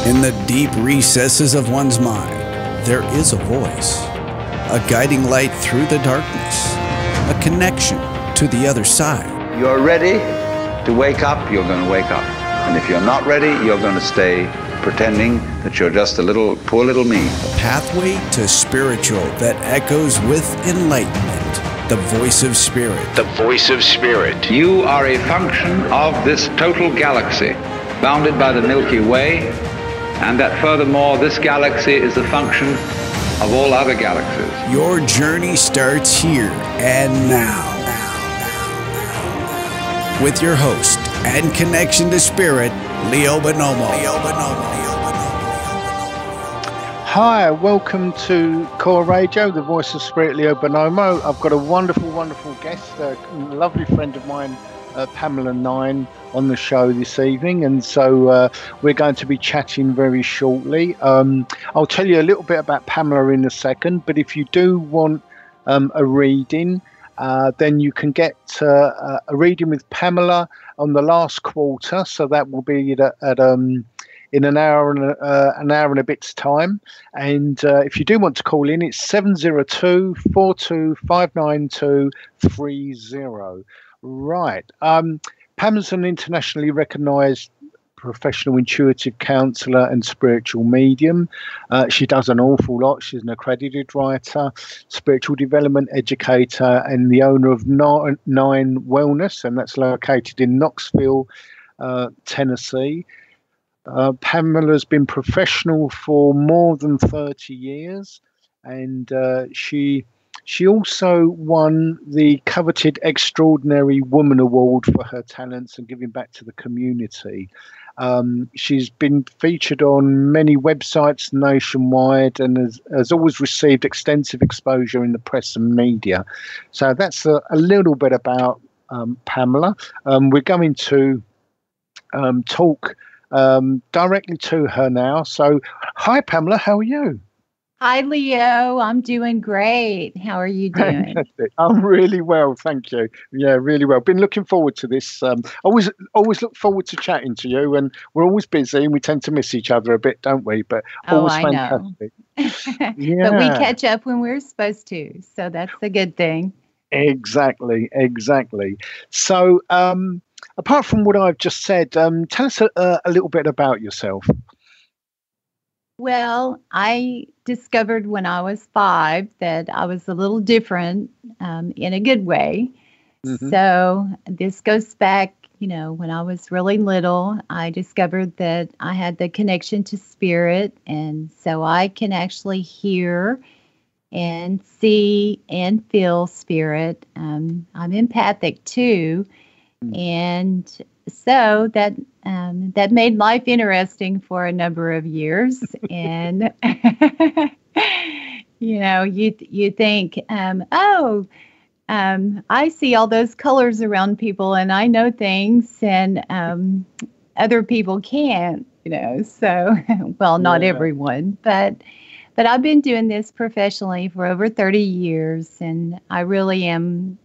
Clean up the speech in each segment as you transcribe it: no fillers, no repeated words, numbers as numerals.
In the deep recesses of one's mind, there is a voice, a guiding light through the darkness, a connection to the other side. You're ready to wake up, you're going to wake up. And if you're not ready, you're going to stay pretending that you're just a little, poor little me. Pathway to spiritual that echoes with enlightenment. The voice of spirit. The voice of spirit. You are a function of this total galaxy, bounded by the Milky Way, and that furthermore, this galaxy is a function of all other galaxies. Your journey starts here and now. With your host and connection to spirit, Leo Bonomo. Hi, welcome to Core Radio, the voice of spirit, Leo Bonomo. I've got a wonderful guest, a lovely friend of mine, Pamela 9, on the show this evening, and so we're going to be chatting very shortly. I'll tell you a little bit about Pamela in a second, but if you do want a reading, then you can get a reading with Pamela on the last quarter, so that will be in an hour and a bit's time. And if you do want to call in, it's 702-4259230. Right. Pam's an internationally recognised professional intuitive counsellor and spiritual medium. She does an awful lot. She's an accredited writer, spiritual development educator, and the owner of Nine Wellness, and that's located in Knoxville, Tennessee. Pamela's been professional for more than 30 years, and she also won the coveted Extraordinary Woman Award for her talents and giving back to the community. She's been featured on many websites nationwide and has always received extensive exposure in the press and media. So that's a little bit about Pamela. We're going to talk directly to her now. So, hi, Pamela, how are you? Hi, Leo. I'm doing great. How are you doing? I'm really well, thank you. Yeah, really well. Been looking forward to this. Always look forward to chatting to you, and we're always busy and we tend to miss each other a bit, don't we? But always fantastic. Yeah. But we catch up when we're supposed to, so that's a good thing. Exactly. So, apart from what I've just said, tell us a little bit about yourself. Well, I discovered when I was 5 that I was a little different in a good way. Mm-hmm. So this goes back, when I was really little, I discovered that I had the connection to spirit. And so I can actually hear and see and feel spirit. I'm empathic too. Mm-hmm. And so that made life interesting for a number of years. And, you think, I see all those colors around people and I know things and other people can't, so, well, not everyone, but I've been doing this professionally for over 30 years and I really am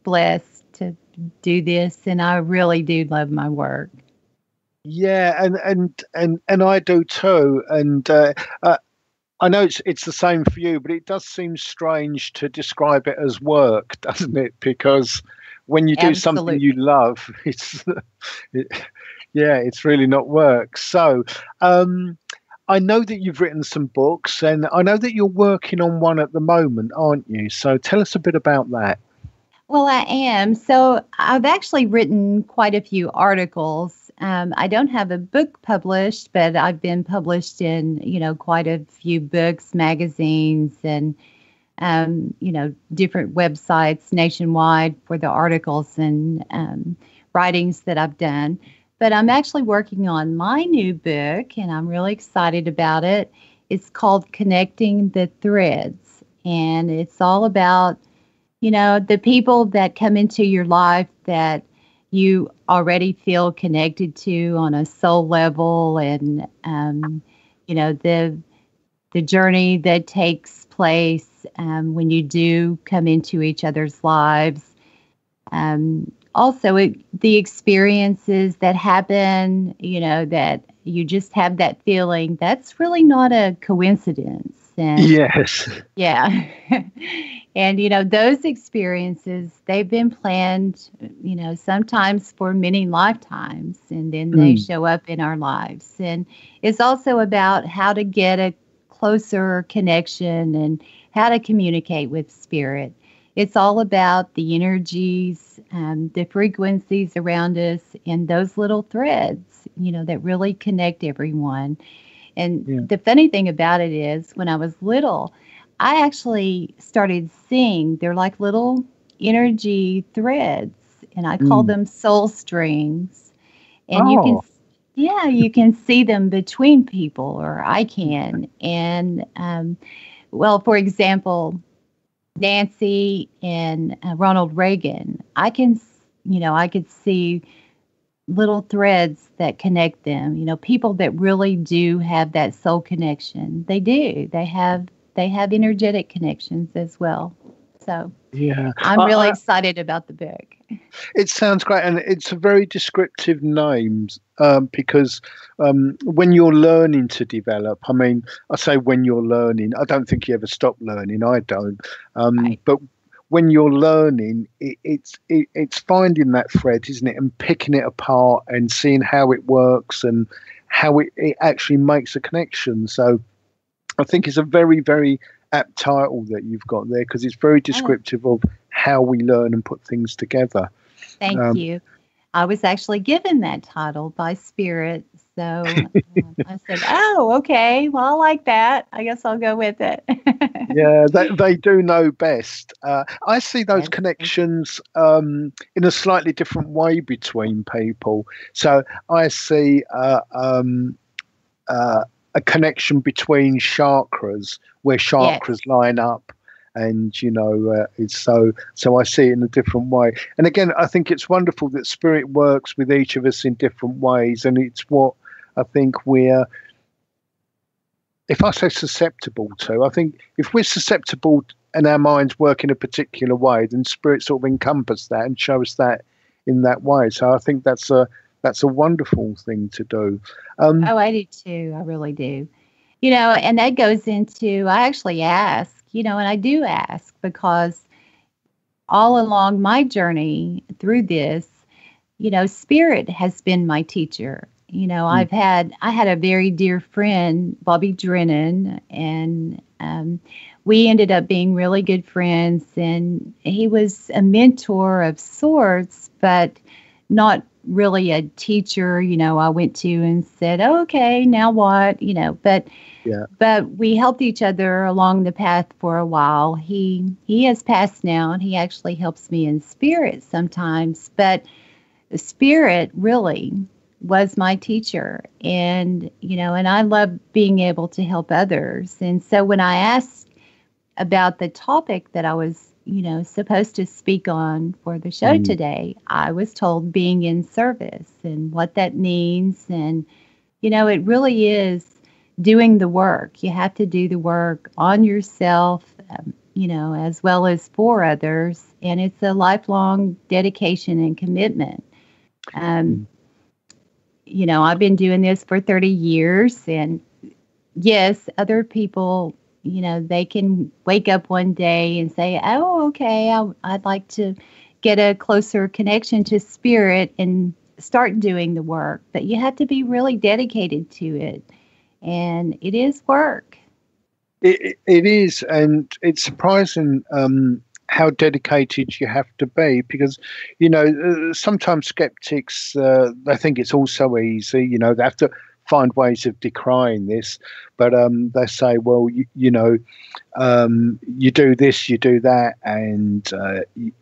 blessed to do this, and I really do love my work. Yeah, and I do too. And I know it's the same for you, but it does seem strange to describe it as work, doesn't it? Because when you do something you love, it's really not work. So I know that you've written some books, and I know that you're working on one at the moment, aren't you? So tell us a bit about that. Well, I am. So I've actually written quite a few articles. I don't have a book published, but I've been published in, quite a few books, magazines, and, different websites nationwide for the articles and writings that I've done. But I'm actually working on my new book, and I'm really excited about it. It's called Connecting the Threads, and it's all about the people that come into your life that you already feel connected to on a soul level, and the journey that takes place when you do come into each other's lives. also the experiences that happen, that you just have that feeling, that's really not a coincidence. And Yes. yeah. And, those experiences, they've been planned, sometimes for many lifetimes, and then they Mm. show up in our lives. And it's also about how to get a closer connection and how to communicate with spirit. It's all about the energies, the frequencies around us, and those little threads, that really connect everyone. And Yeah. the funny thing about it is, when I was little, I actually started seeing they're like little energy threads, and I call Mm. them soul strings. And Oh. yeah, you can see them between people, or I can. And, well, for example, Nancy and Ronald Reagan, I could see little threads that connect them, people that really do have that soul connection. They do. They have energetic connections as well. So Yeah. I'm really excited about the book. It sounds great, and it's a very descriptive name, because when you're learning to develop, I mean, I say when you're learning, I don't think you ever stop learning. I don't, Right. but when you're learning, it's finding that thread, isn't it, and picking it apart and seeing how it works and how it actually makes a connection. So I think it's a very, very apt title that you've got there, because it's very Oh, descriptive of how we learn and put things together. thank Um, you. I was actually given that title by Spirit. So I said, oh, okay. Well, I like that. I guess I'll go with it. Yeah, they do know best. I see those Yes. connections in a slightly different way between people. So I see a connection between chakras, where Yes. chakras line up, and it's so I see it in a different way. And again, I think it's wonderful that spirit works with each of us in different ways, and it's what I think we're, if I say susceptible to, I think if we're susceptible and our minds work in a particular way, then spirit sort of encompass that and show us that in that way. So I think that's a wonderful thing to do. Oh, I do too. I really do. And that goes into, I actually ask, and I do ask because all along my journey through this, spirit has been my teacher. Mm, I had a very dear friend, Bobby Drennan, and we ended up being really good friends. And he was a mentor of sorts, but not really a teacher. I went to and said, oh, okay, now what? yeah. But we helped each other along the path for a while. He has passed now, and he actually helps me in spirit sometimes. But the spirit really was my teacher, and I love being able to help others. And so when I asked about the topic that I was, supposed to speak on for the show Mm, today, I was told being in service and what that means. And it really is doing the work. You have to do the work on yourself, as well as for others. And it's a lifelong dedication and commitment. Um, mm. I've been doing this for 30 years. And yes, other people, they can wake up one day and say, oh, okay, I'd like to get a closer connection to spirit and start doing the work. But you have to be really dedicated to it. And it is work. It is, and it's surprising how dedicated you have to be, because sometimes skeptics, they think it's all so easy. They have to find ways of decrying this, but they say, well, you do this, you do that, and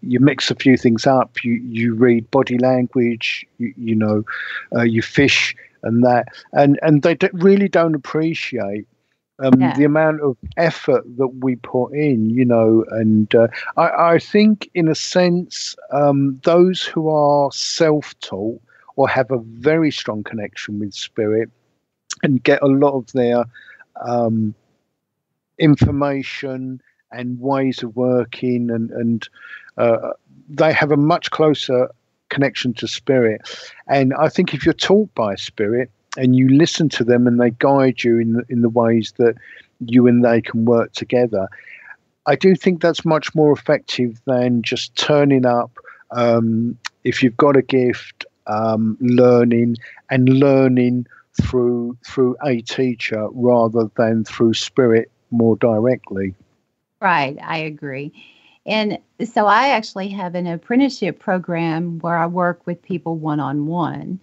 you mix a few things up. You read body language, you fish and that, and they really don't appreciate the No. amount of effort that we put in, and I think, in a sense, those who are self-taught or have a very strong connection with spirit and get a lot of their um, information and ways of working, and they have a much closer connection to spirit. And I think if you're taught by spirit and you listen to them and they guide you in the ways that you and they can work together, I do think that's much more effective than just turning up, if you've got a gift, learning through a teacher rather than through spirit more directly. Right, I agree. And so I actually have an apprenticeship program where I work with people one-on-one.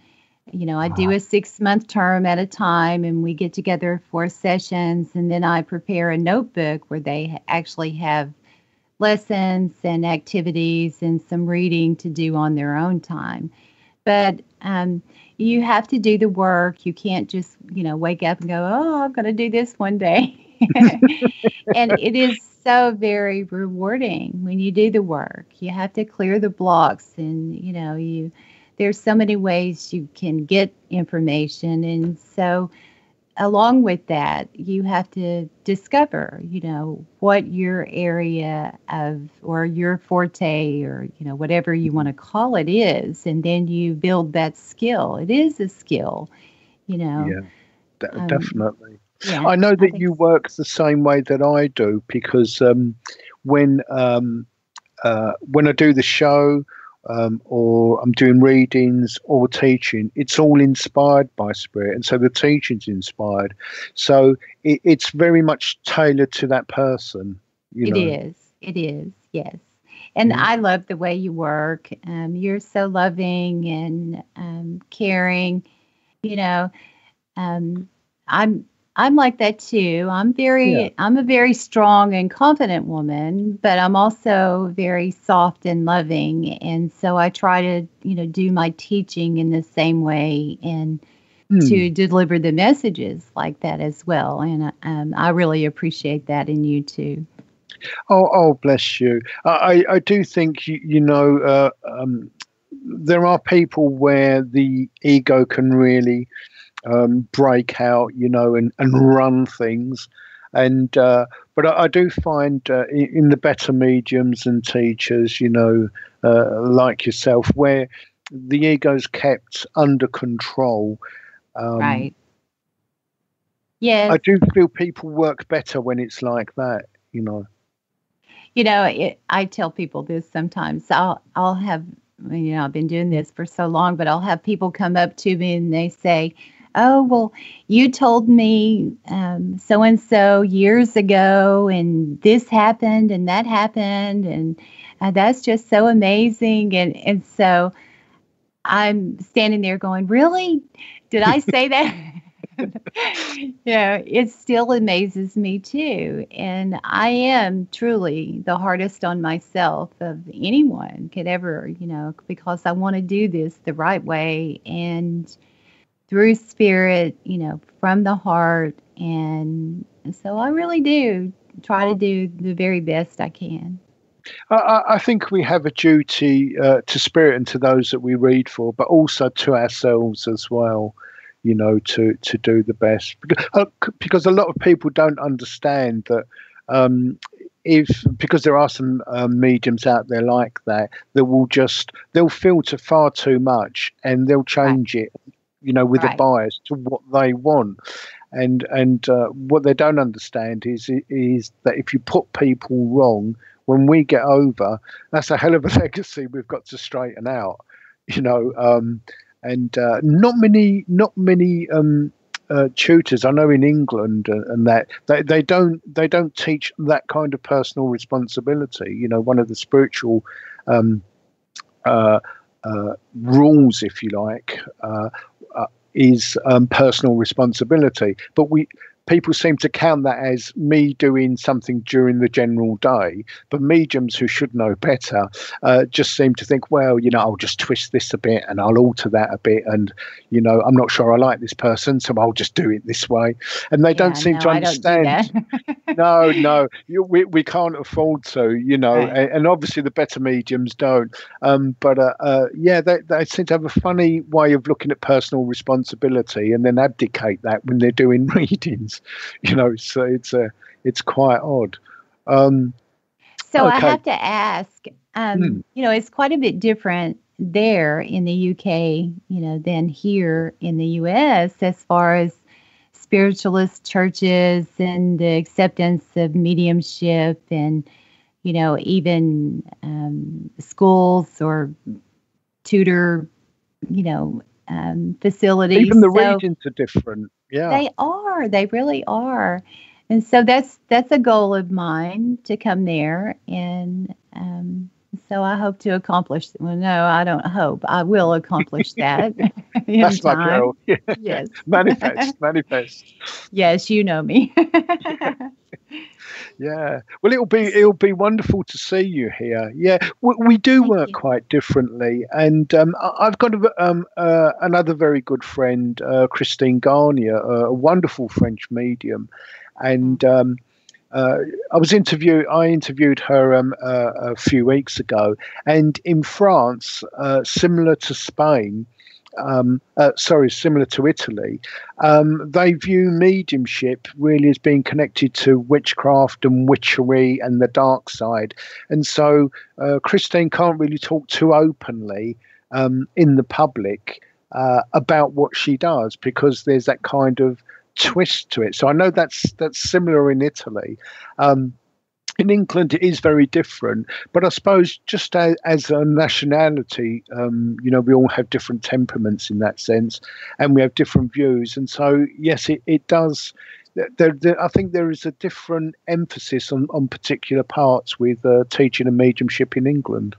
I do a 6-month term at a time, and we get together for sessions, and then I prepare a notebook where they actually have lessons and activities and some reading to do on their own time. But you have to do the work. You can't just, wake up and go, oh, I'm going to do this one day. And it is so very rewarding when you do the work. You have to clear the blocks, and, there's so many ways you can get information. And so along with that, you have to discover, what your area of or your forte or, whatever you want to call it is. And then you build that skill. It is a skill, Yeah, definitely. Yeah, I know that you work the same way that I do, because when I do the show, or I'm doing readings or teaching, it's all inspired by spirit, and so the teaching's inspired. So it's very much tailored to that person. It is, yes. And I love the way you work. You're so loving and caring. I'm like that too. I'm a very strong and confident woman, but I'm also very soft and loving. And so I try to, do my teaching in the same way and to deliver the messages like that as well. And I really appreciate that in you too. Oh, bless you. I do think, there are people where the ego can really break out, and run things. But I do find in the better mediums and teachers, like yourself, where the ego's kept under control. Right. Yes. I do feel people work better when it's like that, I tell people this sometimes. I'll have, I've been doing this for so long, but I'll have people come up to me and they say, oh, well, you told me so-and-so years ago, and this happened and that happened, and that's just so amazing. And so I'm standing there going, really? Did I say that? It still amazes me too. And I am truly the hardest on myself of anyone could ever, because I want to do this the right way and through spirit, from the heart. And so I really do try to do the very best I can. I think we have a duty to spirit and to those that we read for, but also to ourselves as well, to do the best. Because a lot of people don't understand that because there are some mediums out there like that they'll filter far too much and they'll change it, with a bias to what they want. And what they don't understand is that if you put people wrong, when we get over, that's a hell of a legacy we've got to straighten out. And not many tutors I know in England and that they don't teach that kind of personal responsibility. One of the spiritual rules, if you like, is personal responsibility. But people seem to count that as me doing something during the general day. But mediums who should know better just seem to think, well, I'll just twist this a bit and I'll alter that a bit. And, I'm not sure I like this person, so I'll just do it this way. And they don't seem to understand. I don't do that. No, we can't afford to, right. And obviously the better mediums don't. But they seem to have a funny way of looking at personal responsibility and then abdicate that when they're doing readings. So it's quite odd. So okay. I have to ask, it's quite a bit different there in the UK, than here in the US as far as spiritualist churches and the acceptance of mediumship and, even schools or tutor, facilities. Even the regions are different. Yeah. They are. They really are. And so that's a goal of mine to come there. And so I hope to accomplish. Well, no, I don't hope. I will accomplish that in That's time. my goal. Yeah. Yes. Manifest. Yes, you know me. Yeah. Well, it'll be wonderful to see you here. Yeah, we do Thank work you. quite differently, and I've got another very good friend, Christine Garnier, a wonderful French medium, and I interviewed her a few weeks ago, and in France, similar to Spain. Similar to Italy, they view mediumship really as being connected to witchcraft and witchery and the dark side. And so Christine can't really talk too openly in the public about what she does because there's that kind of twist to it. So I know that's similar in Italy. In England, it is very different, but I suppose just as a nationality, we all have different temperaments in that sense, and we have different views. And so, yes, it does. I think there is a different emphasis on particular parts with teaching and mediumship in England.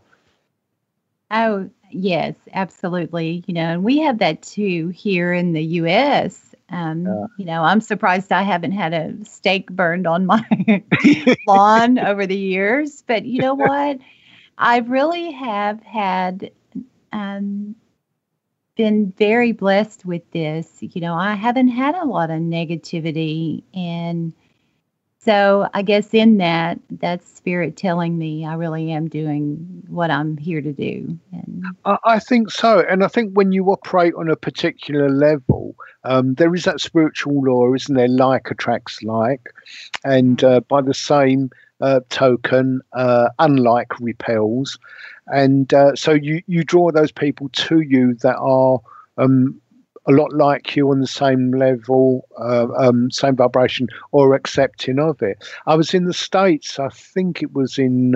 Oh, yes, absolutely. And we have that too here in the U.S. I'm surprised I haven't had a stake burned on my lawn over the years. But you know what? I really have had been very blessed with this. I haven't had a lot of negativity. And so I guess in that's spirit telling me I really am doing what I'm here to do. And I think so. And I think when you operate on a particular level, there is that spiritual law, isn't there? Like attracts like. And by the same token, unlike repels. And so you draw those people to you that are a lot like you on the same level, same vibration, or accepting of it. I was in the States, I think it was in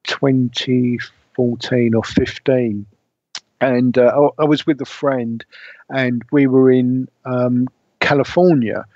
2014 or 15, and I was with a friend, and we were in California,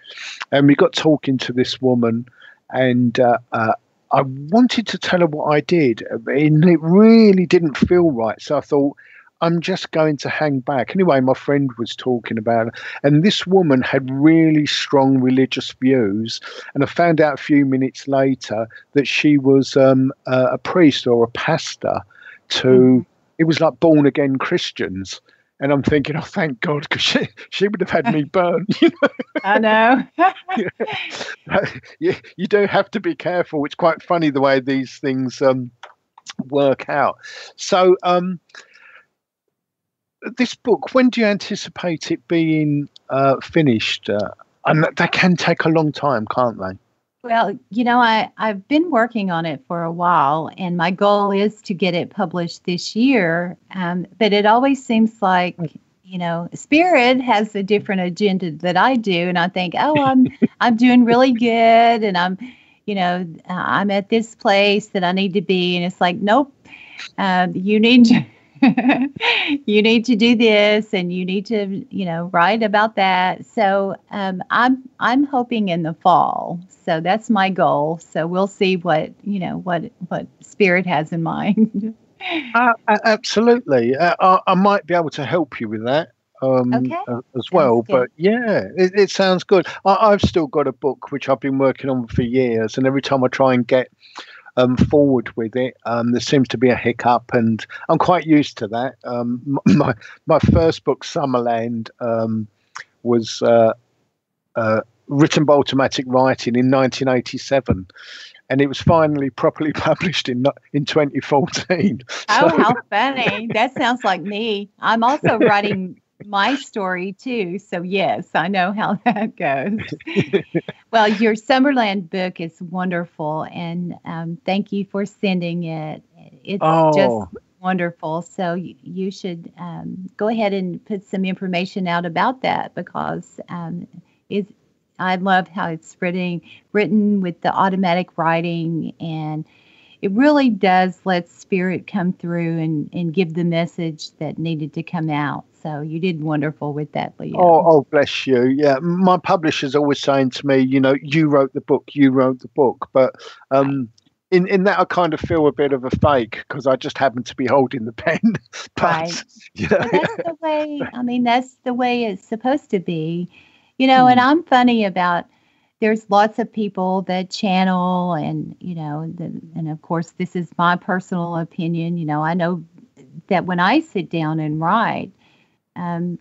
and we got talking to this woman, and I wanted to tell her what I did, and it really didn't feel right. So I thought, I'm just going to hang back. Anyway, my friend was talking about it, and this woman had really strong religious views. And I found out a few minutes later that she was a priest or a pastor to, it was like born again Christians. And I'm thinking, oh, thank God, because she would have had me burned. I know. You do have to be careful. It's quite funny the way these things work out. So, this book, when do you anticipate it being finished? And they can take a long time, can't they? Well, I've been working on it for a while, and my goal is to get it published this year. But it always seems like, Spirit has a different agenda that I do, and I think, oh, I'm doing really good, and I'm at this place that I need to be, and it's like, nope, you need to. You need to do this, and you need to, write about that. So I'm hoping in the fall. So that's my goal. So we'll see what Spirit has in mind. Absolutely. I might be able to help you with that as well. But yeah, it sounds good. I've still got a book which I've been working on for years, and every time I try and get forward with it, there seems to be a hiccup, and I'm quite used to that. My first book, Summerland, was written by automatic writing in 1987, and it was finally properly published in 2014. Oh, how funny. That sounds like me. I'm also writing my story too. So yes, I know how that goes. Well, your Summerland book is wonderful, and thank you for sending it. It's just wonderful. So you should go ahead and put some information out about that, because I love how it's written with the automatic writing, and it really does let spirit come through and give the message that needed to come out. So you did wonderful with that, Leo. Oh, bless you. Yeah, my publisher's always saying to me, you wrote the book, but in that I kind of feel a bit of a fake, because I just happen to be holding the pen. But, right. But that's the way. I mean, that's the way it's supposed to be, And I'm funny about. There's lots of people that channel, and and of course, this is my personal opinion. I know that when I sit down and write,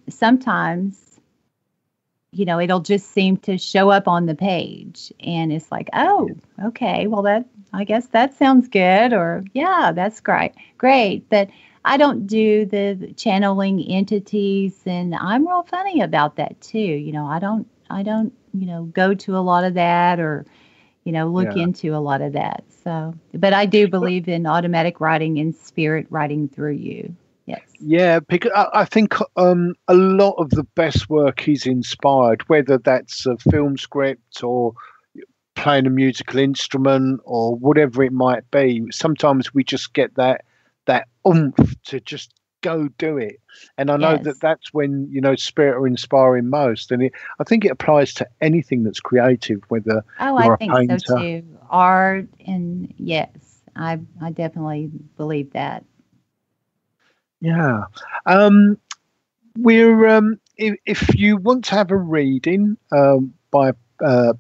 sometimes, it'll just seem to show up on the page, and it's like, oh, okay, well, I guess that sounds good, or yeah, that's great. But I don't do the channeling entities, and I'm real funny about that too. I don't go to a lot of that, or, look into a lot of that. So, but I do believe in automatic writing and spirit writing through you. Yes. Yeah, because I think a lot of the best work is inspired, whether that's a film script or playing a musical instrument or whatever it might be. Sometimes we just get that oomph to just go do it. And I know that's when, spirit are inspiring most. And I think it applies to anything that's creative, whether you're I think a painter. So too. Art, and yes, I definitely believe that. Yeah. We're if you want to have a reading by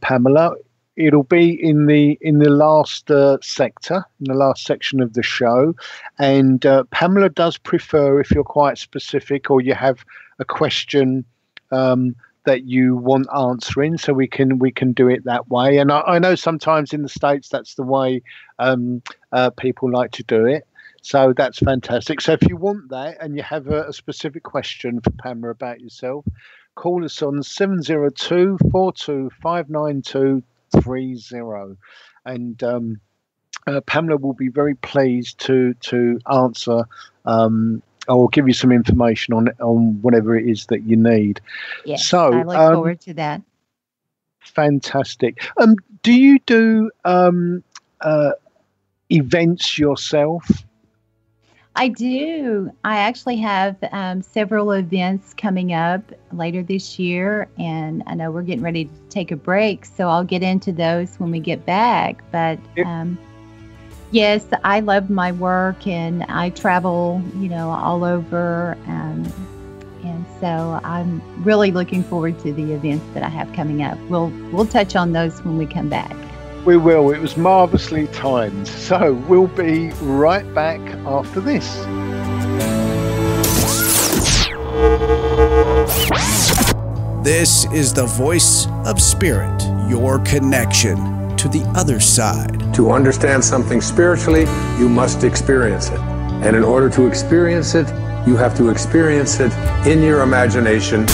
Pamela, it'll be in the last sector, in the last section of the show. And Pamela does prefer, if you're quite specific or you have a question that you want answering, so we can do it that way. And I know sometimes in the States that's the way people like to do it. So that's fantastic. So if you want that and you have a specific question for Pamela about yourself, call us on 702-4259230. And Pamela will be very pleased to answer or give you some information on whatever it is that you need. Yes, so, I look forward to that. Fantastic. Do you do events yourself? I do. I actually have several events coming up later this year, and I know we're getting ready to take a break, so I'll get into those when we get back. But yes, I love my work, and I travel, all over, and so I'm really looking forward to the events that I have coming up. We'll touch on those when we come back. We will. It was marvelously timed. So we'll be right back after this. This is the voice of spirit, your connection to the other side. To understand something spiritually, you must experience it. And in order to experience it, you have to experience it in your imagination.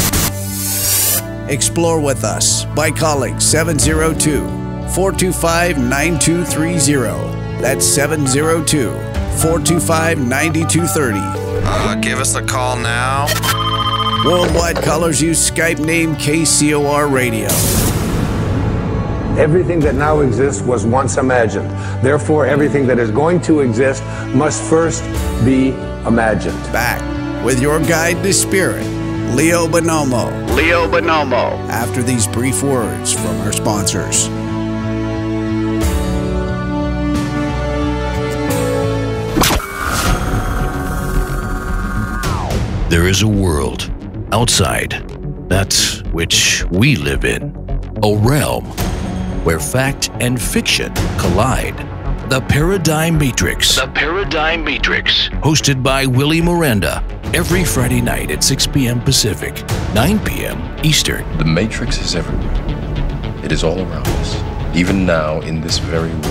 Explore with us by calling 702-425-9230. That's 702-425-9230. Give us a call now. Worldwide callers use Skype name KCOR Radio. Everything that now exists was once imagined. Therefore, everything that is going to exist must first be imagined. Back with your guide to spirit, Leo Bonomo. Leo Bonomo. After these brief words from our sponsors. There is a world outside that which we live in, a realm where fact and fiction collide. The Paradigm Matrix. The Paradigm Matrix. Hosted by Willie Miranda. Every Friday night at 6 p.m. Pacific, 9 p.m. Eastern. The Matrix is everywhere. It is all around us, even now in this very room.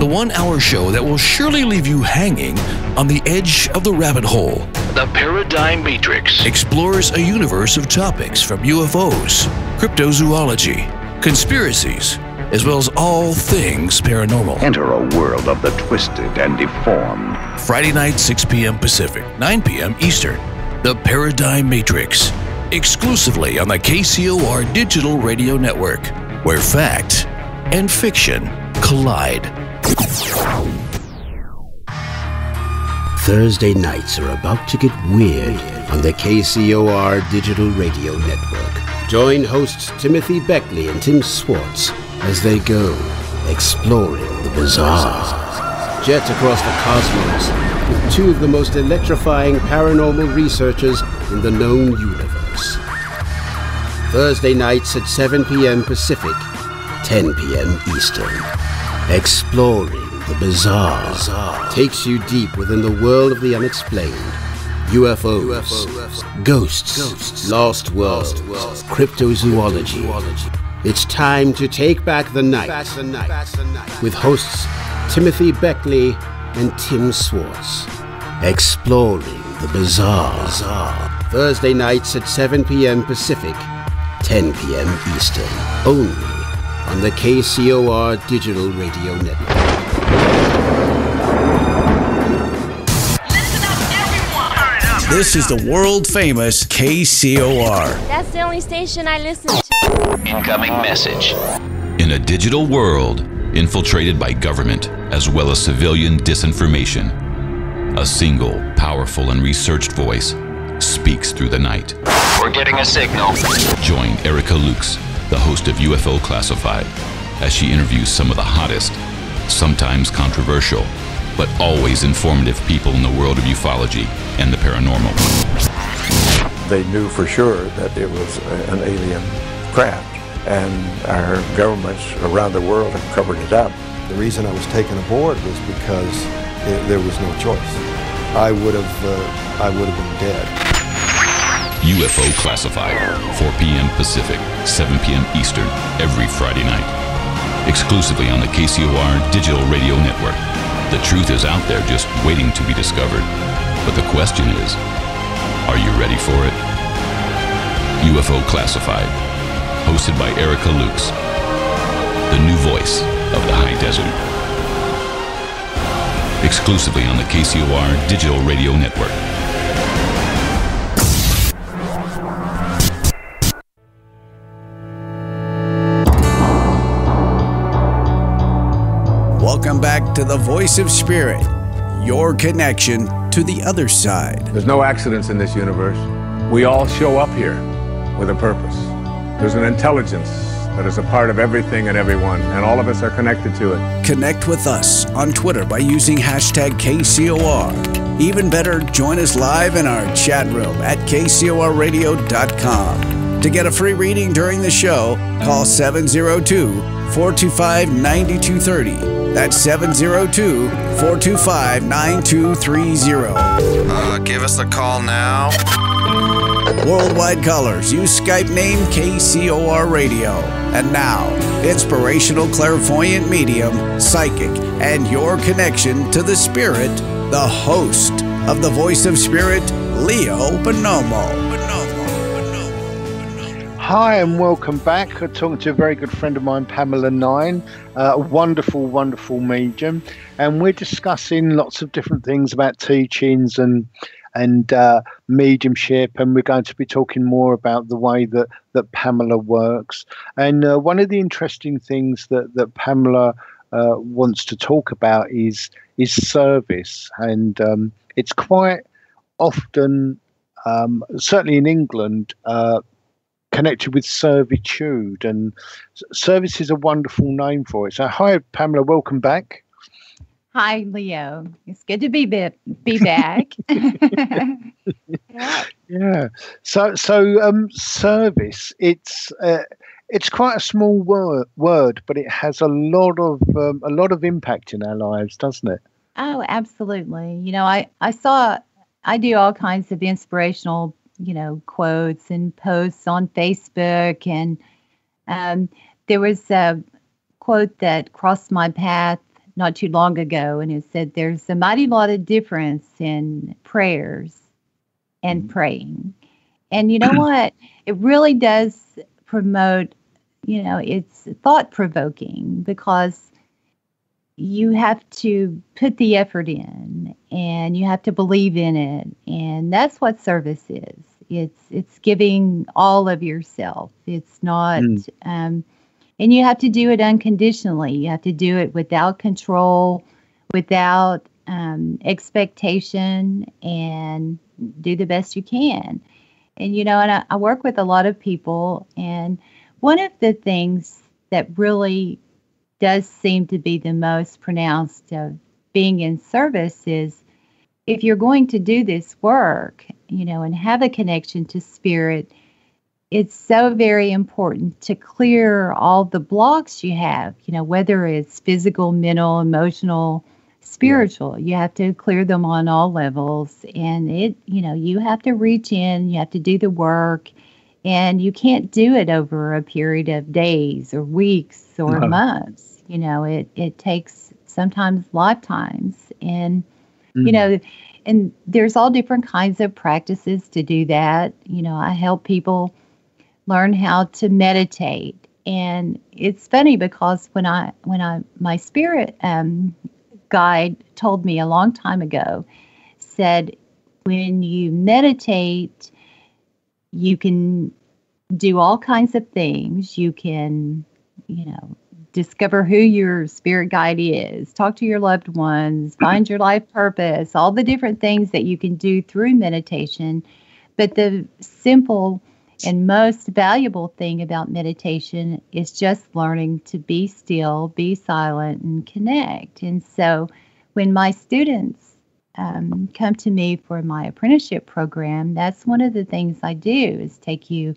The 1 hour show that will surely leave you hanging on the edge of the rabbit hole. The Paradigm Matrix explores a universe of topics from UFOs, cryptozoology, conspiracies, as well as all things paranormal. Enter a world of the twisted and deformed. Friday night, 6 p.m. Pacific, 9 p.m. Eastern. The Paradigm Matrix, exclusively on the KCOR Digital Radio Network, where fact and fiction collide. Thursday nights are about to get weird on the KCOR Digital Radio Network. Join hosts Timothy Beckley and Tim Swartz as they go exploring the bizarre. Jet across the cosmos with two of the most electrifying paranormal researchers in the known universe. Thursday nights at 7 p.m. Pacific, 10 p.m. Eastern. Exploring the bizarre takes you deep within the world of the unexplained. UFOs, ghosts, lost worlds, cryptozoology. It's time to take back the night with hosts Timothy Beckley and Tim Swartz. Exploring the bizarre. Thursday nights at 7 p.m. Pacific, 10 p.m. Eastern. Only on the KCOR Digital Radio Network. This is the world-famous KCOR. That's the only station I listen to. Incoming message. In a digital world infiltrated by government as well as civilian disinformation, a single, powerful, and researched voice speaks through the night. We're getting a signal. Join Erica Lukes, the host of UFO Classified, as she interviews some of the hottest, sometimes controversial, but always informative people in the world of ufology and the paranormal. They knew for sure that it was an alien craft, and our governments around the world have covered it up. The reason I was taken aboard was because there was no choice. I would have been dead. UFO Classified, 4 p.m. Pacific, 7 p.m. Eastern, every Friday night. Exclusively on the KCOR Digital Radio Network. The truth is out there just waiting to be discovered. But the question is, are you ready for it? UFO Classified, hosted by Erica Lukes, the new voice of the high desert. Exclusively on the KCOR Digital Radio Network. Welcome back to the Voice of Spirit, your connection to the other side. There's no accidents in this universe. We all show up here with a purpose. There's an intelligence that is a part of everything and everyone, and all of us are connected to it. Connect with us on Twitter by using hashtag KCOR. Even better, join us live in our chat room at kcorradio.com. To get a free reading during the show, call 702-425-9230. That's 702-425-9230. Give us a call now. Worldwide callers, use Skype name KCOR Radio. And now, inspirational clairvoyant medium, psychic, and your connection to the spirit, the host of the Voice of Spirit, Leo Bonomo. Hi and welcome back. I'm talking to a very good friend of mine, Pamela 9, a wonderful, wonderful medium, and we're discussing lots of different things about teachings and mediumship, and we're going to be talking more about the way that Pamela works. And one of the interesting things that Pamela wants to talk about is service, and it's quite often, certainly in England, connected with servitude, and service is a wonderful name for it. So hi, Pamela, welcome back. Hi, Leo. It's good to be back. Yeah. So service. It's quite a small word, but it has a lot of impact in our lives, doesn't it? Oh, absolutely. You know, I do all kinds of inspirational, quotes and posts on Facebook, and there was a quote that crossed my path not too long ago, and it said, "There's a mighty lot of difference in prayers and praying." And you know what? It really does promote, it's thought-provoking, because you have to put the effort in, and you have to believe in it, and that's what service is. It's giving all of yourself. It's not, and you have to do it unconditionally. You have to do it without control, without expectation, and do the best you can. And and I work with a lot of people, and one of the things that really does seem to be the most pronounced of being in service is, if you're going to do this work, and have a connection to spirit, it's so very important to clear all the blocks you have, whether it's physical, mental, emotional, spiritual. You have to clear them on all levels. And you have to reach in, you have to do the work, and you can't do it over a period of days or weeks or months. It takes sometimes lifetimes. And, and there's all different kinds of practices to do that. I help people learn how to meditate. And it's funny because when my spirit guide told me a long time ago, said, when you meditate, you can do all kinds of things. You can, discover who your spirit guide is, talk to your loved ones, find your life purpose, all the different things that you can do through meditation. But the simple and most valuable thing about meditation is just learning to be still, be silent, and connect. And so when my students come to me for my apprenticeship program, that's one of the things I do, is take you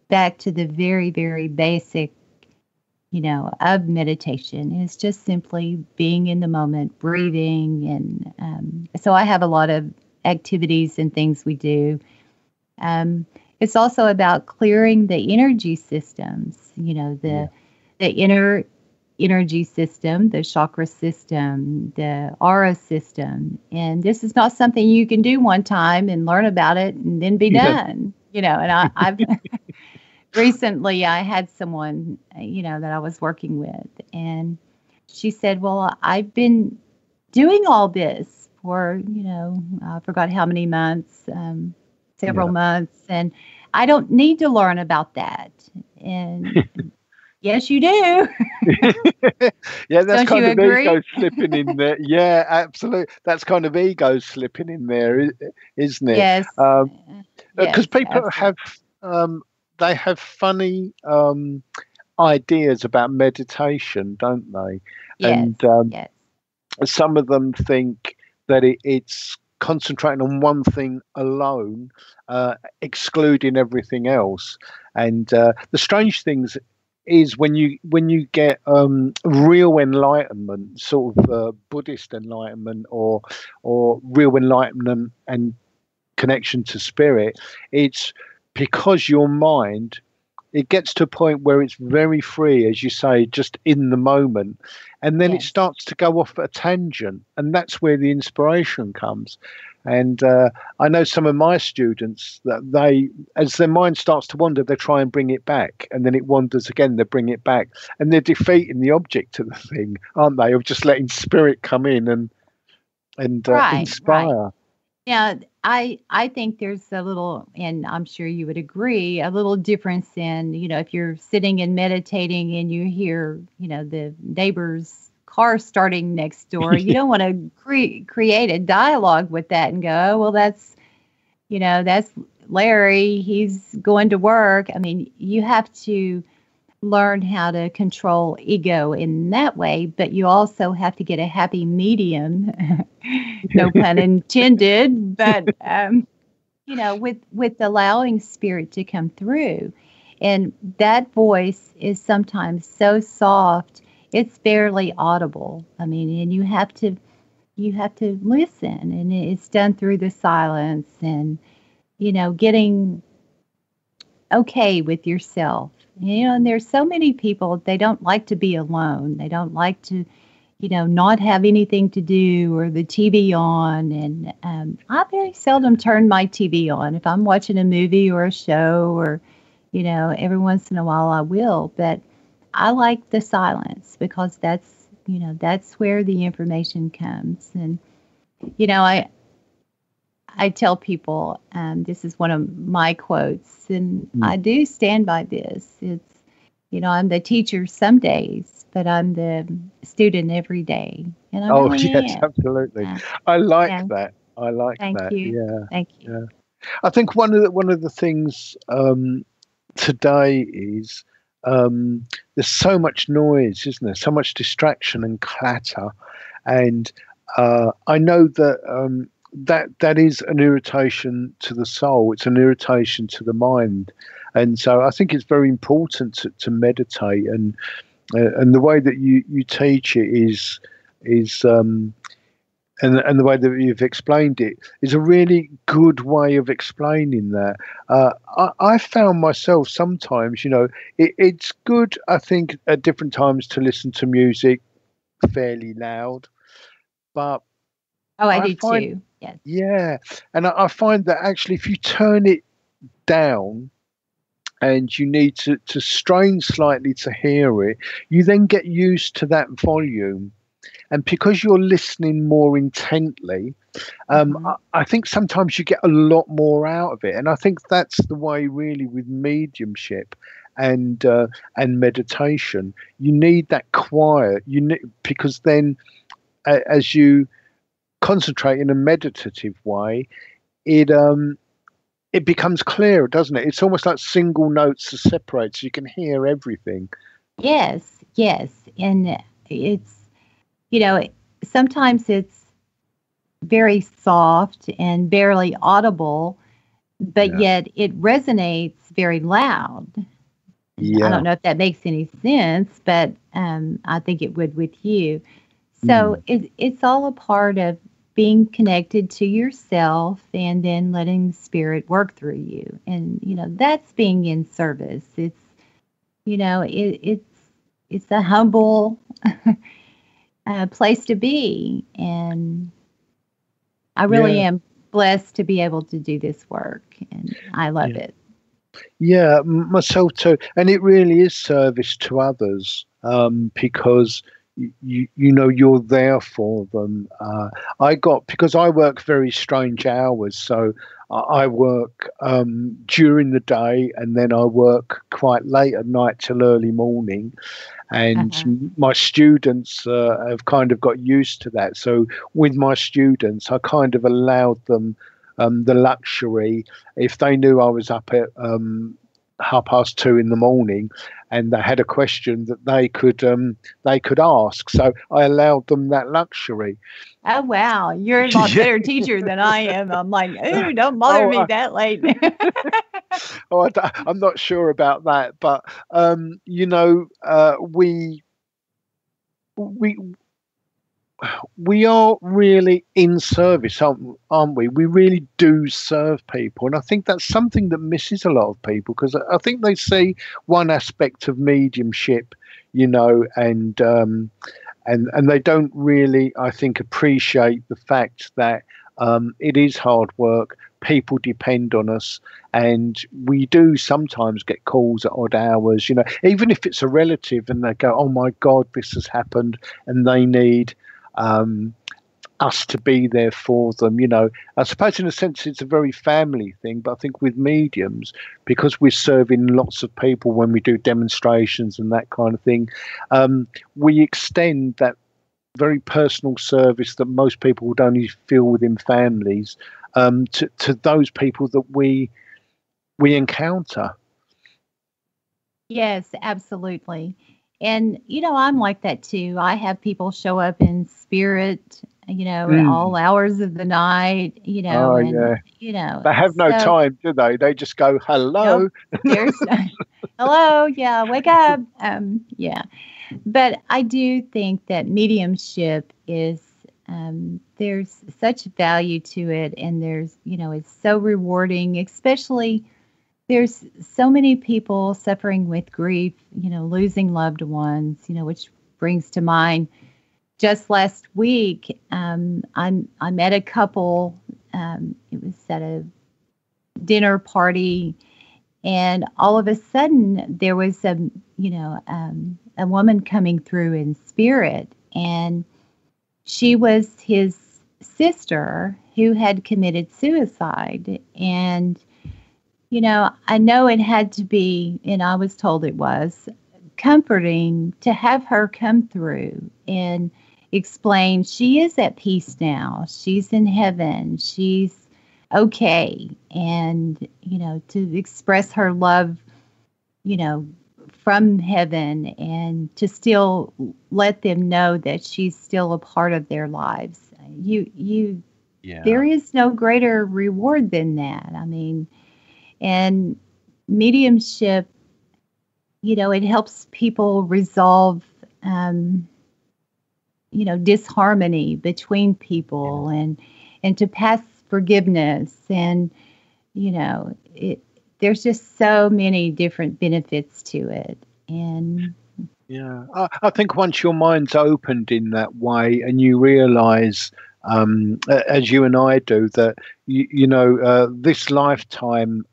back to the very, very basic, of meditation. It's just simply being in the moment, breathing. And so I have a lot of activities and things we do. It's also about clearing the energy systems, the inner energy system, the chakra system, the aura system. And this is not something you can do one time and learn about it and then be done, and I've recently I had someone, that I was working with, and she said, well, I've been doing all this for, I forgot how many months, several months, and I don't need to learn about that. And yes, you do. Yeah, that's Don't kind you of agree? ego slipping in there. Yeah, absolutely. That's kind of ego slipping in there, isn't it? Yes. Because people absolutely. have they have funny ideas about meditation, don't they? Yes. And Yes. some of them think that it's concentrating on one thing alone, excluding everything else. And the strange things is when you get real enlightenment, sort of Buddhist enlightenment, or real enlightenment and connection to spirit, it's because your mind, it gets to a point where it's very free, as you say, just in the moment, and then it starts to go off at a tangent, and that's where the inspiration comes. And I know some of my students that they, as their mind starts to wander, they try and bring it back, and then it wanders again, they bring it back, and they're defeating the object of the thing, aren't they, of just letting spirit come in and Right. inspire. Yeah, I think there's a little, and I'm sure you would agree, a little difference in, if you're sitting and meditating and you hear, the neighbor's car starting next door, you don't want to create a dialogue with that and go, oh, well, that's Larry, he's going to work. I mean, you have to learn how to control ego in that way, but you also have to get a happy medium, no pun intended, but with allowing spirit to come through. And that voice is sometimes so soft, it's barely audible. I mean, and you have to listen, and it's done through the silence, and getting okay with yourself. And there's so many people, they don't like to be alone. They don't like to, not have anything to do, or the TV on. And I very seldom turn my TV on. If I'm watching a movie or a show, or, every once in a while I will. But I like the silence, because that's that's where the information comes. And, I tell people, this is one of my quotes, and I do stand by this. It's, I'm the teacher some days, but I'm the student every day. And I really yes, am. absolutely. I like that. Thank you. Yeah. Thank you. Yeah. I think one of the things today is there's so much noise, isn't there? So much distraction and clatter, and I know that that is an irritation to the soul. It's an irritation to the mind, and so I think it's very important to meditate, and the way that you teach it is and the way that you've explained it is a really good way of explaining that. I found myself sometimes, it's good, I think, at different times to listen to music fairly loud, but I do too. Yes. Yeah, and I find that actually, if you turn it down and you need to strain slightly to hear it, you then get used to that volume. And because you're listening more intently, I think sometimes you get a lot more out of it. And I think that's the way really with mediumship and meditation. You need that quiet. Because then as you concentrate in a meditative way, it becomes clearer, doesn't it? It's almost like single notes are separated, so you can hear everything. Yes. And it's, sometimes it's very soft and barely audible, but yet it resonates very loud. Yeah. I don't know if that makes any sense, but I think it would with you. So it's all a part of being connected to yourself and then letting spirit work through you. And, that's being in service. It's, it's a humble place to be. And I really am blessed to be able to do this work. And I love it. Yeah, myself too. And it really is service to others because you're there for them. Because I work very strange hours, so I work during the day and then I work quite late at night till early morning. And my students have kind of got used to that. So with my students, I kind of allowed them the luxury, if they knew I was up at 2:30 in the morning and they had a question that they could ask. So I allowed them that luxury. Oh, wow. You're a lot better teacher than I am. I'm like, ooh, don't bother me that late. I'm not sure about that, but we are really in service, aren't we? We really do serve people, and I think that's something that misses a lot of people, because I think they see one aspect of mediumship, and they don't really, I think, appreciate the fact that it is hard work. People depend on us, and we do sometimes get calls at odd hours, even if it's a relative and they go, oh my God, this has happened, and they need us to be there for them. I suppose in a sense it's a very family thing, but I think with mediums, because we're serving lots of people when we do demonstrations and that kind of thing, we extend that very personal service that most people would only feel within families to those people that we encounter. Yes, absolutely. And, I'm like that too. I have people show up in spirit, at all hours of the night, They have no time, do they? They just go, hello. Nope, there's hello. Yeah. Wake up. Yeah. But I do think that mediumship is, there's such value to it. And there's, it's so rewarding, especially there's so many people suffering with grief, losing loved ones, which brings to mind just last week, I met a couple, it was at a dinner party, and all of a sudden there was a woman coming through in spirit, and she was his sister who had committed suicide. And, you know it had to be, and I was told it was, comforting to have her come through and explain she is at peace now. She's in heaven. She's okay. And, to express her love, from heaven, and to still let them know that she's still a part of their lives. There is no greater reward than that. I mean, and mediumship, it helps people resolve, disharmony between people, and to pass forgiveness. And, there's just so many different benefits to it. And yeah, I think once your mind's opened in that way and you realize, as you and I do, that this lifetime,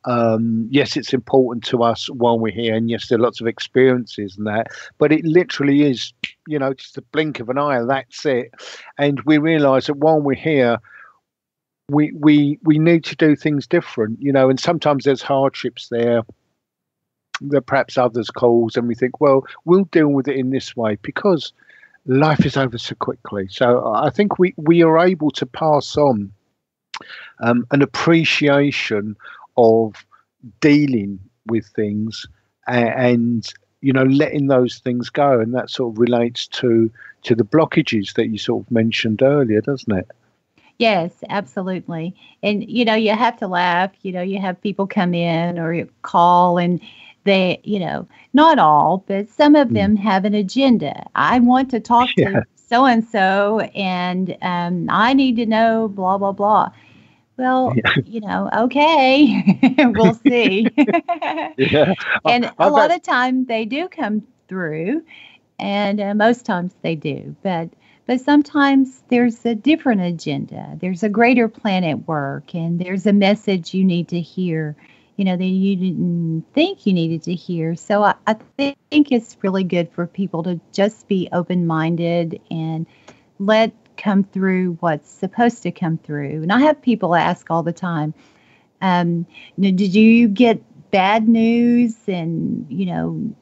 yes, it's important to us while we're here, and yes, there are lots of experiences and that, but it literally is, just a blink of an eye, that's it. And we realize that while we're here, we need to do things different, and sometimes there's hardships there that perhaps others cause, and we think, well, we'll deal with it in this way because life is over so quickly. So I think we are able to pass on an appreciation of dealing with things and letting those things go, and that sort of relates to the blockages that you sort of mentioned earlier, doesn't it? yes, absolutely. And you have to laugh. You have people come in or you call, and they, not all, but some of them have an agenda. I want to talk to so-and-so, and I need to know blah, blah, blah. Well, okay, we'll see. And a lot of time they do come through, and most times they do. But sometimes there's a different agenda. There's a greater plan at work, and there's a message you need to hear, that you didn't think you needed to hear. So I think it's really good for people to just be open-minded and let come through what's supposed to come through. And I have people ask all the time, did you get bad news? And,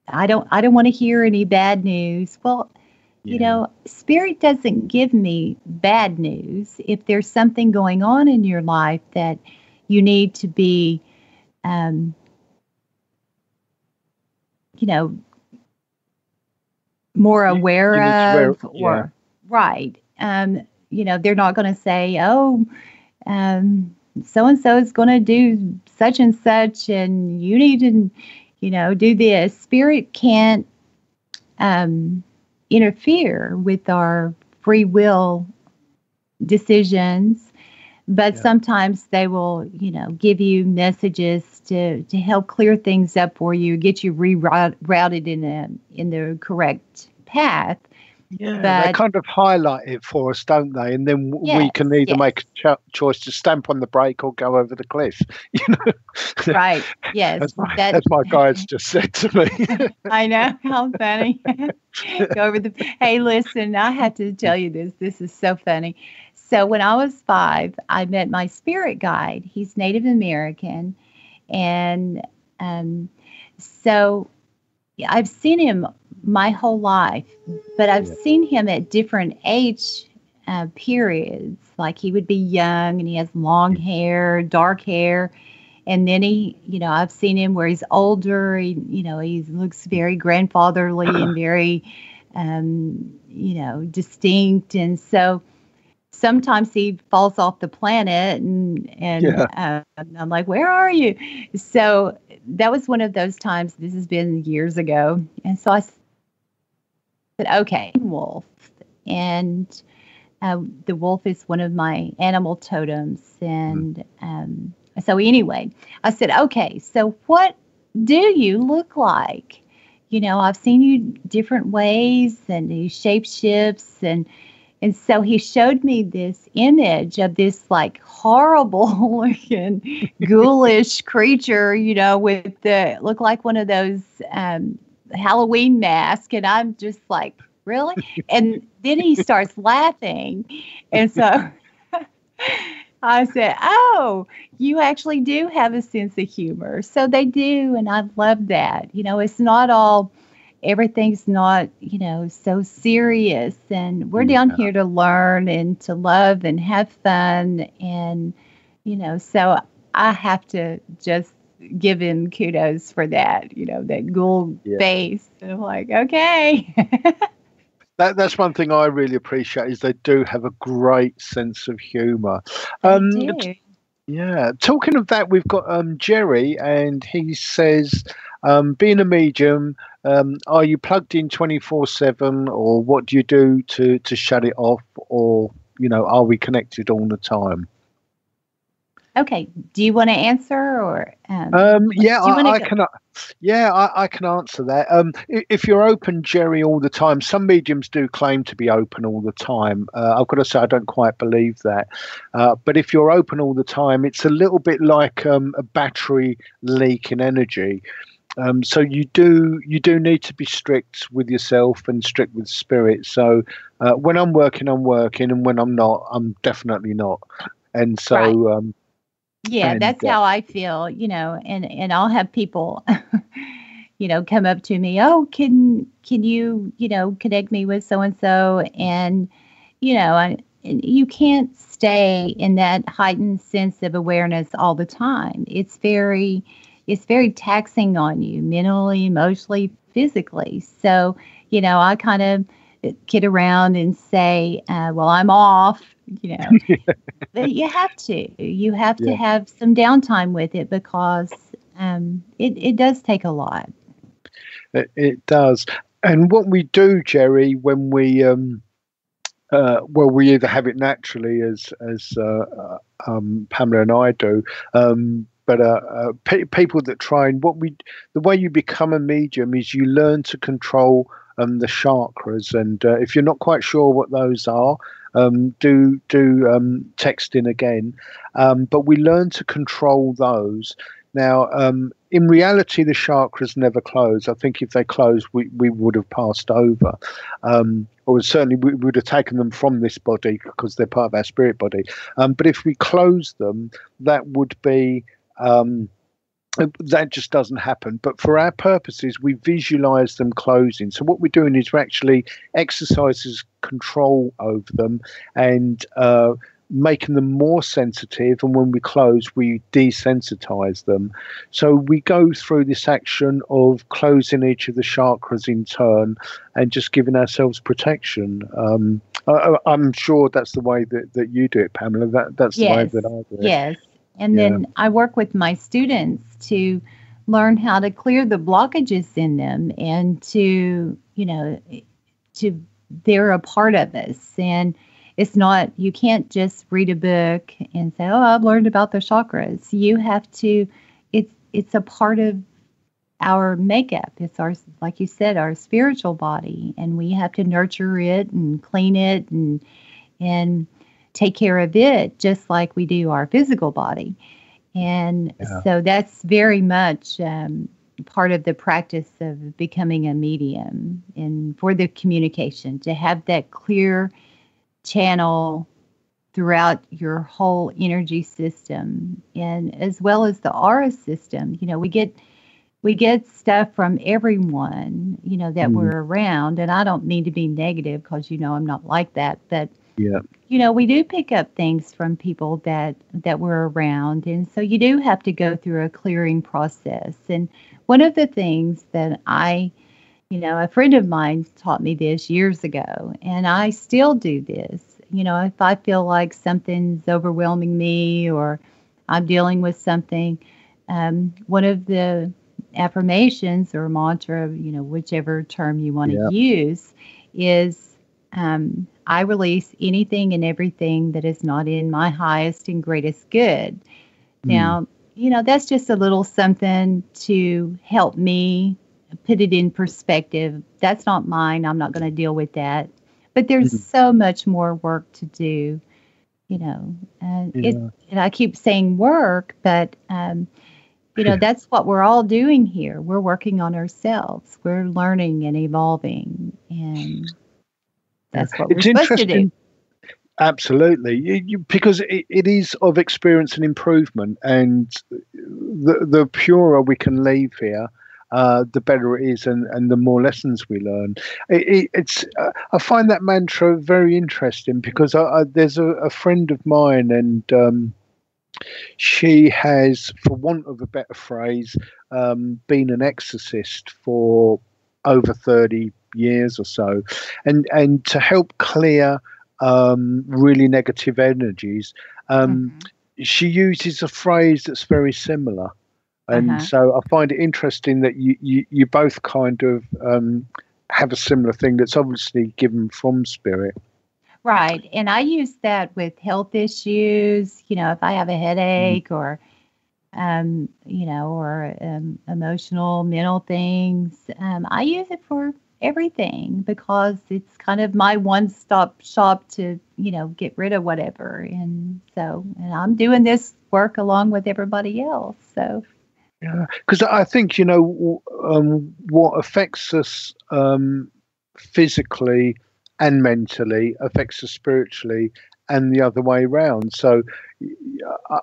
I don't want to hear any bad news. Well, Spirit doesn't give me bad news. If there's something going on in your life that you need to be, more aware of, or right. They're not going to say, oh, so-and-so is going to do such and such, and you need to, do this. Spirit can't interfere with our free will decisions, but sometimes they will, give you messages to help clear things up for you, get you rerouted in the correct path. Yeah, they kind of highlight it for us, don't they? And then we can either make a choice to stamp on the brake or go over the cliff. Right. Yes. As my guides just said to me. I know. How funny. Go over the. Hey, listen, I have to tell you this. This is so funny. So when I was 5, I met my spirit guide. He's Native American, and so I've seen him my whole life, but I've seen him at different age periods. Like he would be young and he has long hair, dark hair. And then I've seen him where he's older. He looks very grandfatherly and very, distinct. And so sometimes he falls off the planet and I'm like, where are you? So that was one of those times. This has been years ago. And so I said, okay, wolf. And the wolf is one of my animal totems. And so anyway, I said, okay, so what do you look like? I've seen you different ways, and you shape shifts. And so he showed me this image of this like horrible looking ghoulish creature, with looked like one of those Halloween masks. And I'm just like, really? And then he starts laughing. And so I said, oh, you actually do have a sense of humor. So they do. And I love that. It's not all, everything's not, so serious. And we're down here to learn and to love and have fun. And, so I have to just give him kudos for that, that ghoul face. And I'm like, okay. That's one thing I really appreciate is they do have a great sense of humour. Yeah. Talking of that, we've got Jerry, and he says, being a medium, are you plugged in 24/7, or what do you do to shut it off, or are we connected all the time? Okay. Do you want to answer, or? I can. I can answer that. If you're open, Jerry, all the time, some mediums do claim to be open all the time. I've got to say, I don't quite believe that. But if you're open all the time, it's a little bit like a battery leak in energy. So you do need to be strict with yourself and strict with spirit. So when I'm working, and when I'm not, I'm definitely not. And so. Right. Yeah, that's how I feel, and I'll have people, come up to me, oh, can you, connect me with so-and-so, and, and you can't stay in that heightened sense of awareness all the time. It's very taxing on you mentally, emotionally, physically. So, I kind of kid around and say, well, I'm off. But you have to have some downtime with it, because it does take a lot. It does. And what we do, Jerry, when we we either have it naturally as Pamela and I do, but people that try, and the way you become a medium is you learn to control the chakras, and if you're not quite sure what those are, do text in again. But we learn to control those. Now, in reality, the chakras never close. I think if they closed, we would have passed over, or certainly we would have taken them from this body, because they're part of our spirit body. But if we close them, that would be that just doesn't happen. But for our purposes, we visualize them closing. So what we're doing is we're actually exercises control over them, and making them more sensitive. And when we close, we desensitize them. So we go through this action of closing each of the chakras in turn, and just giving ourselves protection. I'm sure that's the way that you do it, Pamela. That's the way that I do it. Yes. And then I work with my students to learn how to clear the blockages in them, and to they're a part of us. And it's not, you can't just read a book and say, oh, I've learned about the chakras. You have to, it's a part of our makeup. It's our, like you said, our spiritual body, and we have to nurture it and clean it and take care of it just like we do our physical body. And so that's very much part of the practice of becoming a medium, and for the communication, to have that clear channel throughout your whole energy system, and as well as the aura system. We get stuff from everyone, that we're around, and I don't mean to be negative, because I'm not like that, but we do pick up things from people that we're around. And so you do have to go through a clearing process. And one of the things that a friend of mine taught me this years ago, and I still do this, if I feel like something's overwhelming me, or I'm dealing with something, one of the affirmations or mantra, whichever term you want to use, is, I release anything and everything that is not in my highest and greatest good. Now, that's just a little something to help me put it in perspective. That's not mine. I'm not going to deal with that. But there's so much more work to do, and I keep saying work, but, that's what we're all doing here. We're working on ourselves. We're learning and evolving, and That's what we're supposed to do. Absolutely, because it is of experience and improvement, and the purer we can leave here, the better it is, and the more lessons we learn. It's I find that mantra very interesting because there's a friend of mine, and she has, for want of a better phrase, been an exorcist for over 30 years or so, and to help clear really negative energies, she uses a phrase that's very similar, and so I find it interesting that you both kind of have a similar thing that's obviously given from spirit. Right. And I use that with health issues, if I have a headache or emotional, mental things. I use it for everything because it's kind of my one-stop shop to, get rid of whatever. And I'm doing this work along with everybody else. So. Yeah, because I think, what affects us physically and mentally affects us spiritually and the other way around. So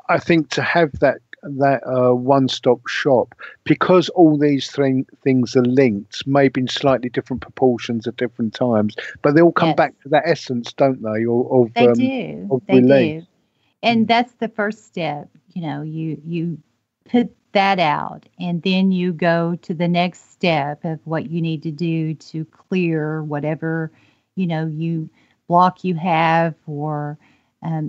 I think to have that one-stop shop, because all these things are linked, maybe in slightly different proportions at different times, but they all come back to that essence, don't they? They do. And that's the first step. You put that out, and then you go to the next step of what you need to do to clear whatever you block you have or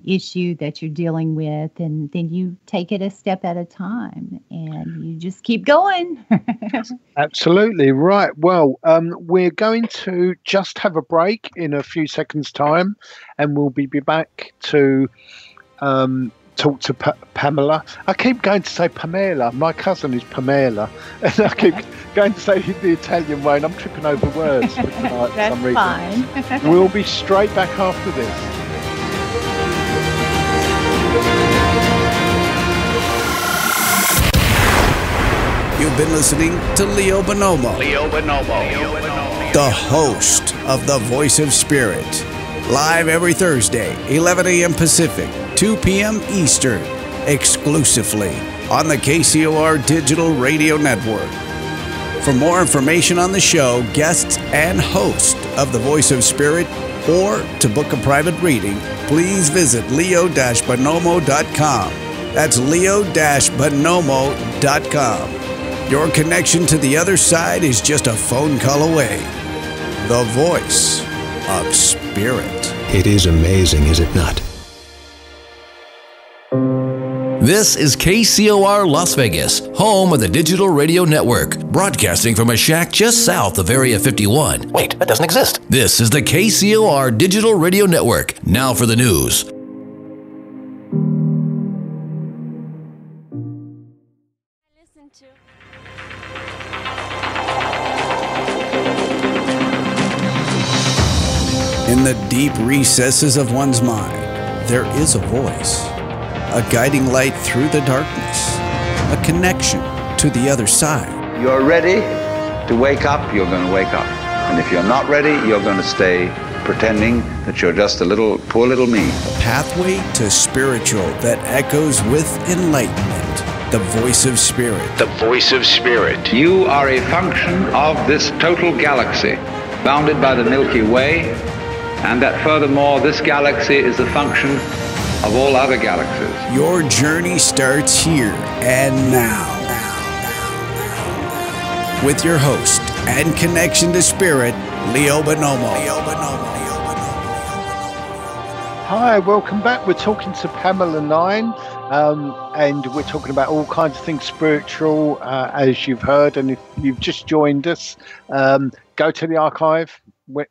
issue that you're dealing with, and then you take it a step at a time and you just keep going. Absolutely right. Well, we're going to just have a break in a few seconds time, and we'll be back to talk to Pamela. I keep going to say Pamela. My cousin is Pamela, and I keep going to say the Italian way, and I'm tripping over words for tonight for some reason. Fine. We'll be straight back after this. You've been listening to Leo Bonomo, the host of The Voice of Spirit. Live every Thursday, 11 a.m. Pacific, 2 p.m. Eastern, exclusively on the KCOR Digital Radio Network. For more information on the show, guests, and host of The Voice of Spirit, or to book a private reading, please visit leo-bonomo.com. That's leo-bonomo.com. Your connection to the other side is just a phone call away. The Voice of Spirit. It is amazing, is it not? This is KCOR Las Vegas, home of the Digital Radio Network, broadcasting from a shack just south of Area 51. Wait, that doesn't exist. This is the KCOR Digital Radio Network. Now for the news. In the deep recesses of one's mind, there is a voice, a guiding light through the darkness, a connection to the other side. You're ready to wake up, you're going to wake up. And if you're not ready, you're going to stay pretending that you're just a poor little me. A pathway to spiritual that echoes with enlightenment. The Voice of Spirit. The Voice of Spirit. You are a function of this total galaxy, bounded by the Milky Way, and that furthermore, this galaxy is a function of all other galaxies. Your journey starts here and now. With your host and connection to spirit, Leo Bonomo. Hi, welcome back. We're talking to Pamela 9, and we're talking about all kinds of things spiritual, as you've heard. And if you've just joined us, go to the archive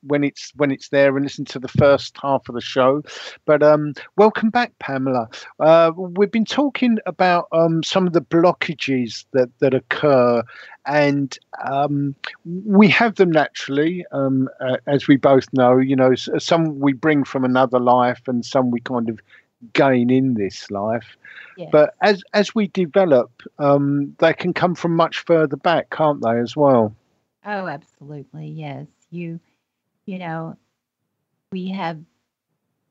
when it's there and listen to the first half of the show. But welcome back, Pamela. We've been talking about some of the blockages that occur, and we have them naturally, as we both know. Some we bring from another life, and some we kind of gain in this life. Yes. But as we develop, they can come from much further back, can't they, as well? Oh, absolutely, yes. You know, we have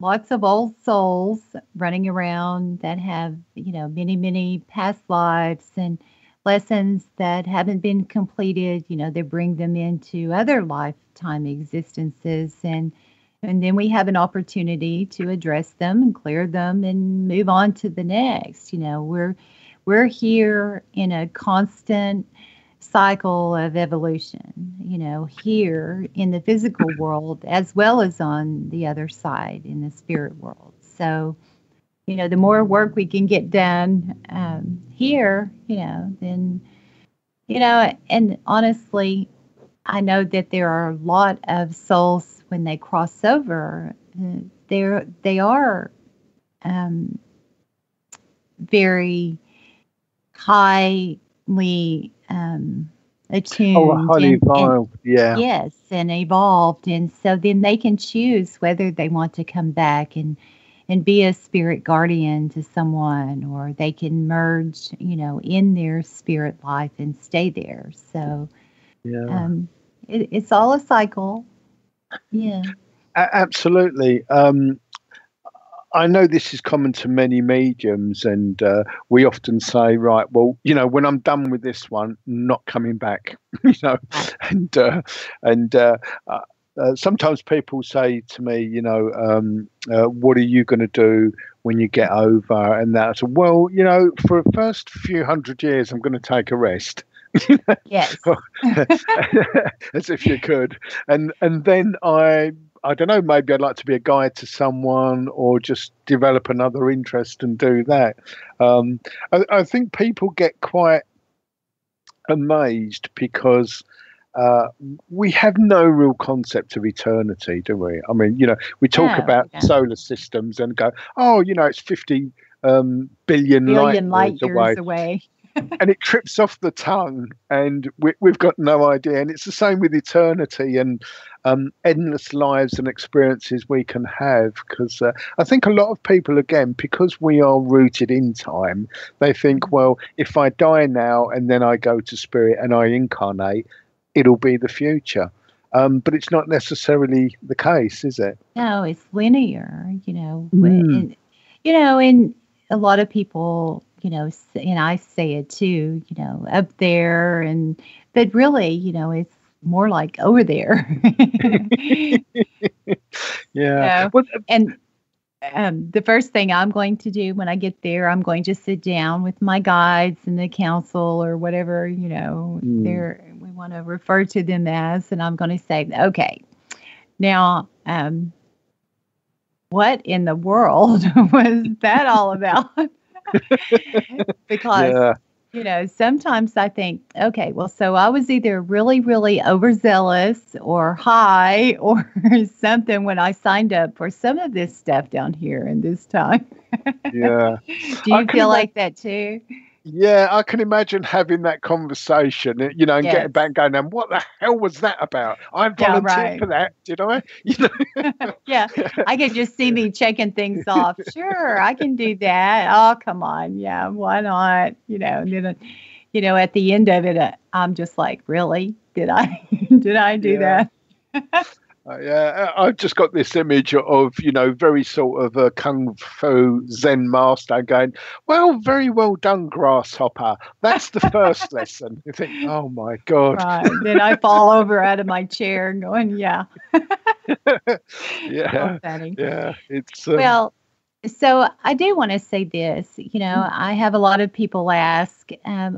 lots of old souls running around that have, many, many past lives and lessons that haven't been completed. They bring them into other lifetime existences, and then we have an opportunity to address them and clear them and move on to the next. We're here in a constant cycle of evolution, here in the physical world as well as on the other side in the spirit world. So, the more work we can get done here, then, and honestly, I know that there are a lot of souls when they cross over, they are very highly attuned, highly evolved, yeah. Yes, and evolved, and so then they can choose whether they want to come back and be a spirit guardian to someone, or they can merge, in their spirit life and stay there. So, it's all a cycle. Yeah, absolutely. I know this is common to many mediums, and we often say, right, well, when I'm done with this one, not coming back, and sometimes people say to me, what are you going to do when you get over? And that's, well, for the first few 100 years, I'm going to take a rest. Yes. As if you could. And then I don't know, maybe I'd like to be a guide to someone, or just develop another interest and do that. I think people get quite amazed because we have no real concept of eternity, do we? I mean, we talk about solar systems and go, oh, it's 50 billion light years away. And it trips off the tongue, and we've got no idea. And it's the same with eternity and endless lives and experiences we can have. Because I think a lot of people, again, because we are rooted in time, they think, well, if I die now and then I go to spirit and I incarnate, it'll be the future. But it's not necessarily the case, is it? No, it's linear, and a lot of people, and I say it too, up there, but really, it's more like over there. Yeah. And the first thing I'm going to do when I get there, I'm going to sit down with my guides and the council or whatever, we want to refer to them as, and I'm going to say, okay, now, what in the world was that all about? Because, sometimes I think, okay, well, so I was either really, really overzealous or high or something when I signed up for some of this stuff down here in this time. Yeah. Do you feel like that too? Yeah, I can imagine having that conversation, and getting back and going, and what the hell was that about? I volunteered for that, did I? Yeah, I could just see me checking things off. Sure, I can do that. Oh, come on. Yeah, why not? And then, at the end of it, I'm just like, really? Did I do that? Yeah, I've just got this image of, very sort of a kung fu Zen master going, well, very well done, grasshopper. That's the first lesson. You think, oh my God. Right. Then I fall over out of my chair going, yeah. Yeah. Yeah. It's well, so I do want to say this, I have a lot of people ask,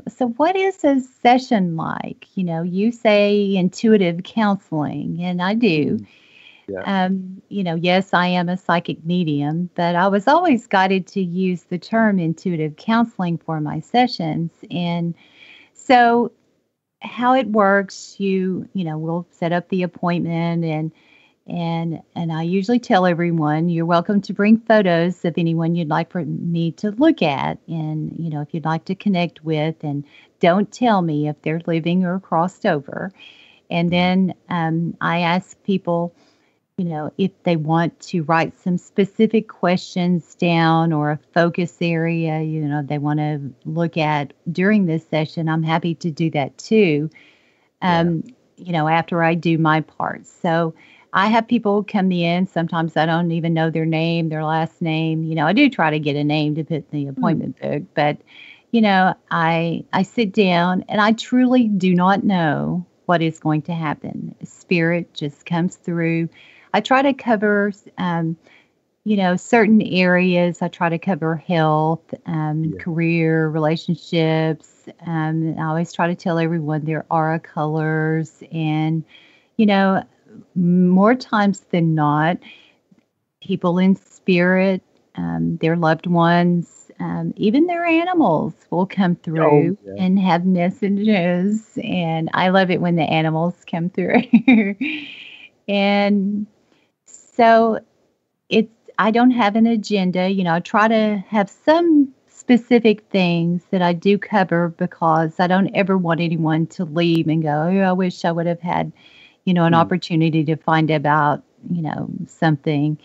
so what is a session like? You say intuitive counseling, and I do. Yeah. Yes, I am a psychic medium, but I was always guided to use the term intuitive counseling for my sessions. And so how it works, we'll set up the appointment, and I usually tell everyone, you're welcome to bring photos of anyone you'd like for me to look at, and, if you'd like to connect with, and don't tell me if they're living or crossed over. And then I ask people, if they want to write some specific questions down or a focus area, they want to look at during this session, I'm happy to do that too, after I do my part. So I have people come in. Sometimes I don't even know their name, their last name. I do try to get a name to put in the appointment book, but I sit down and I truly do not know what is going to happen. Spirit just comes through. I try to cover, certain areas. I try to cover health, career, relationships. I always try to tell everyone their aura colors. And, more times than not, people in spirit, their loved ones, even their animals will come through and have messages. And I love it when the animals come through. And so I don't have an agenda. I try to have some specific things that I do cover because I don't ever want anyone to leave and go, oh, I wish I would have had, an opportunity to find about, something.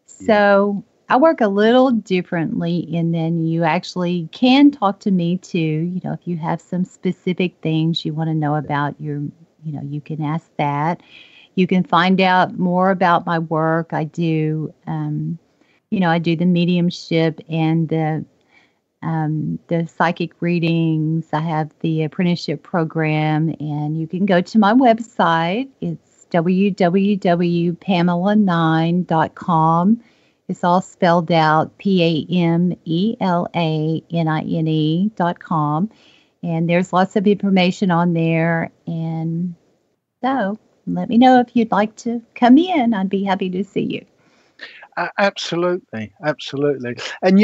So I work a little differently, and then you actually can talk to me too. If you have some specific things you want to know about you can ask that. You can find out more about my work. I do, I do the mediumship and the psychic readings. I have the apprenticeship program, and you can go to my website. It's www.pamela9.com. It's all spelled out, PAMELANINE.com. And there's lots of information on there. And so let me know if you'd like to come in. I'd be happy to see you. Absolutely. And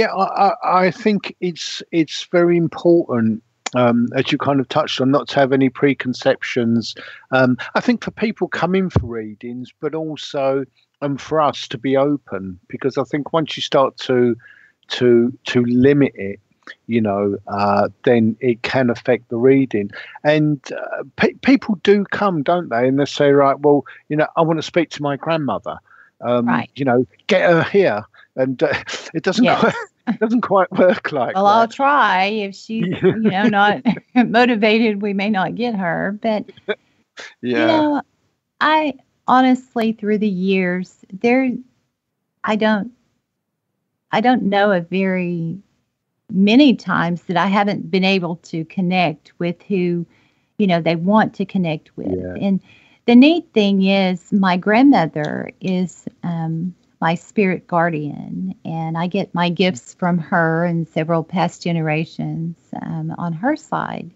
I think it's very important, as you kind of touched on, not to have any preconceptions. I think for people coming for readings, but also for us to be open, because I think once you start to limit it, then it can affect the reading. And people do come, don't they? And they say, right, well, I want to speak to my grandmother. Right. Get her here, and it doesn't quite work like well, that. I'll try. If she's not motivated, we may not get her. But I honestly, through the years, I don't know of very many times that I haven't been able to connect with who they want to connect with. And the neat thing is my grandmother is my spirit guardian, and I get my gifts from her and several past generations on her side.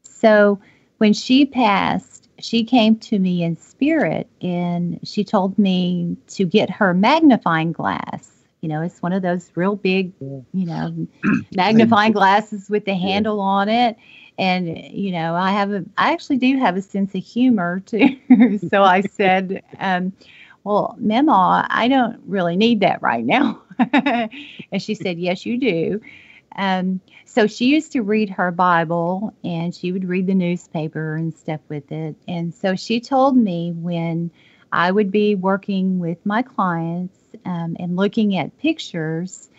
So when she passed, she came to me in spirit, and she told me to get her magnifying glass. It's one of those real big, magnifying glasses with the handle on it. And, I actually do have a sense of humor too. So I said, well, Mama, I don't really need that right now. And she said, yes, you do. So she used to read her Bible, and she would read the newspaper and stuff with it. And so she told me when I would be working with my clients and looking at pictures,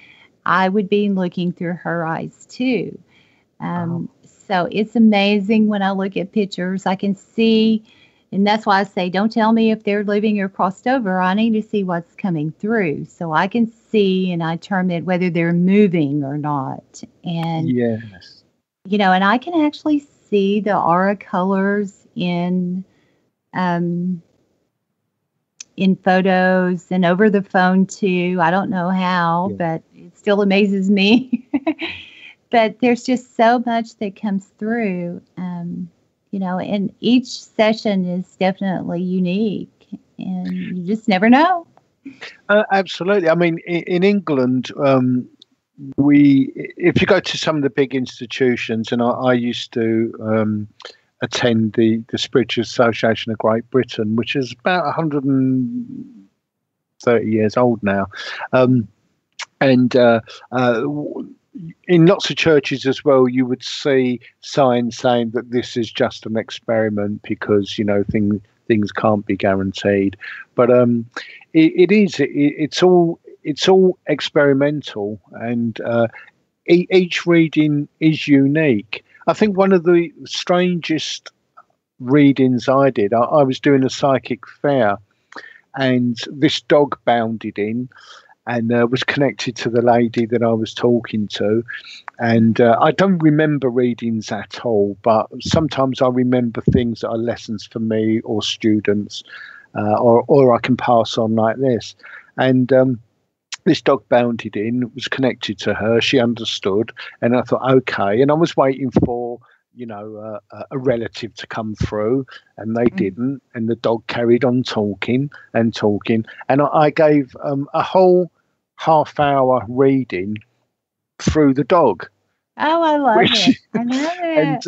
I would be looking through her eyes too. So it's amazing when I look at pictures, I can see, and that's why I say, don't tell me if they're living or crossed over. I need to see what's coming through so I can see and I term it whether they're moving or not. And, and I can actually see the aura colors in photos and over the phone too. I don't know how, but it still amazes me. But there's just so much that comes through, and each session is definitely unique, and you just never know. Absolutely. I mean, in England, if you go to some of the big institutions, and I used to attend the Spiritual Association of Great Britain, which is about 130 years old now, in lots of churches as well, you would see signs saying that this is just an experiment because things can't be guaranteed. But it's all experimental, and each reading is unique. I think one of the strangest readings I did, I was doing a psychic fair, and this dog bounded in and was connected to the lady that I was talking to. And I don't remember readings at all, but sometimes I remember things that are lessons for me or students, or I can pass on like this. And this dog bounded in, was connected to her. She understood, and I thought, okay. And I was waiting for, a relative to come through, and they didn't. And the dog carried on talking and talking, and I gave a whole half-hour reading through the dog. Oh, I love it. I love it.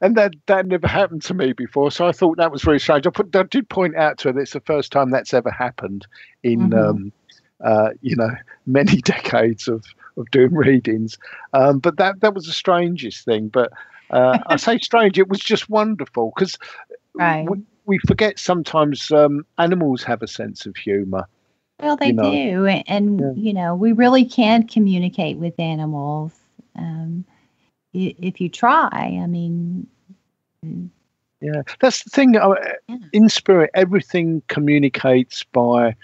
And and that never happened to me before, so I thought that was very strange. I did point out to her that it's the first time that's ever happened in many decades of doing readings. But that was the strangest thing. But I say strange, it was just wonderful, because we forget sometimes animals have a sense of humour. Well, they do. And we really can communicate with animals. If you try, I mean. Yeah, that's the thing. In spirit, everything communicates by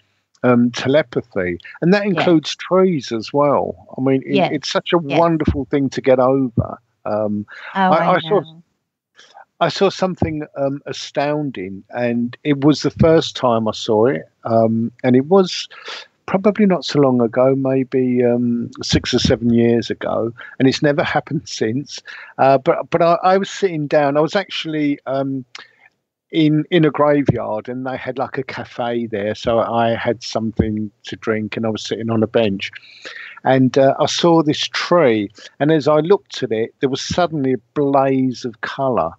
telepathy, and that includes trees as well. I mean, it's such a wonderful thing to get over. I saw something astounding, and it was the first time I saw it, and it was probably not so long ago, maybe 6 or 7 years ago, and it's never happened since. But I was sitting down. I was actually in a graveyard, and they had like a cafe there, so I had something to drink, and I was sitting on a bench, and I saw this tree, and as I looked at it, there was suddenly a blaze of colour.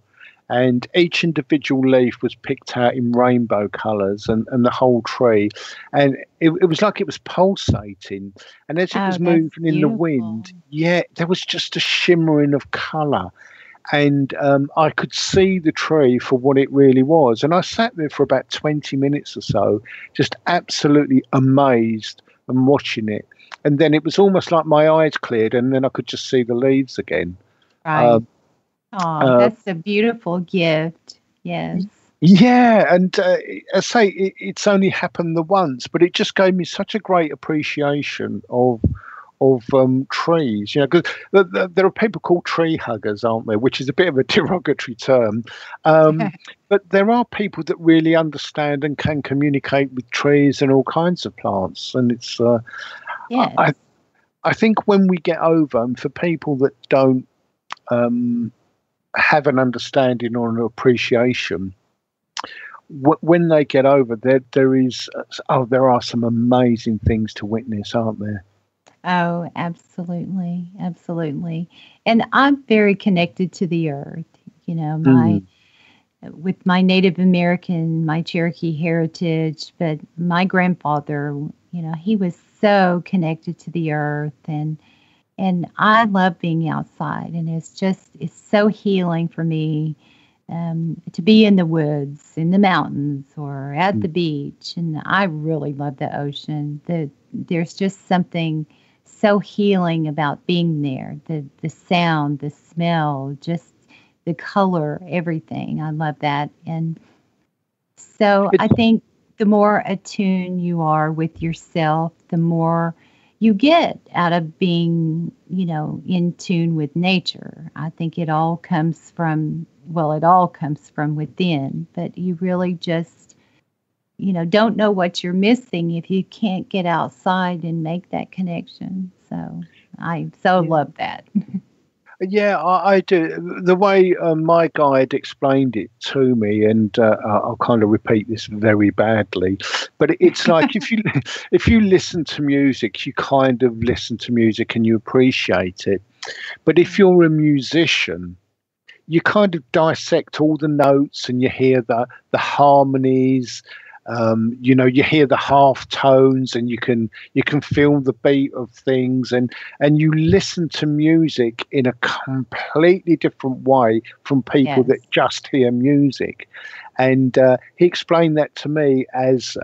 And each individual leaf was picked out in rainbow colours, and the whole tree. And it was like it was pulsating. And as it was moving in the wind, there was just a shimmering of colour. And I could see the tree for what it really was. And I sat there for about 20 minutes or so, just absolutely amazed and watching it. And then it was almost like my eyes cleared, and then I could just see the leaves again. Right. That's a beautiful gift. Yes. Yeah, and I say it's only happened the once, but it just gave me such a great appreciation of trees. Because there are people called tree huggers, aren't there? Which is a bit of a derogatory term. But there are people that really understand and can communicate with trees and all kinds of plants, and it's. I think when we get over, and for people that don't. Have an understanding or an appreciation, when they get over, there are some amazing things to witness, aren't there? Oh, absolutely, absolutely. And I'm very connected to the earth. With my Native American, my Cherokee heritage, but my grandfather, he was so connected to the earth, and I love being outside, and it's so healing for me to be in the woods, in the mountains, or at the beach. And I really love the ocean. There's just something so healing about being there. The sound, the smell, just the color, everything. I love that. And so I think the more attuned you are with yourself, the more you get out of being, in tune with nature. I think it all comes from within, but you really just, don't know what you're missing if you can't get outside and make that connection. So I love that. Yeah, I do. The way my guide explained it to me, and I'll kind of repeat this very badly, but it's like if you listen to music, you kind of listen to music and you appreciate it. But if you're a musician, you kind of dissect all the notes and you hear the harmonies. You hear the half tones, and you can feel the beat of things, and you listen to music in a completely different way from people that just hear music. And he explained that to me as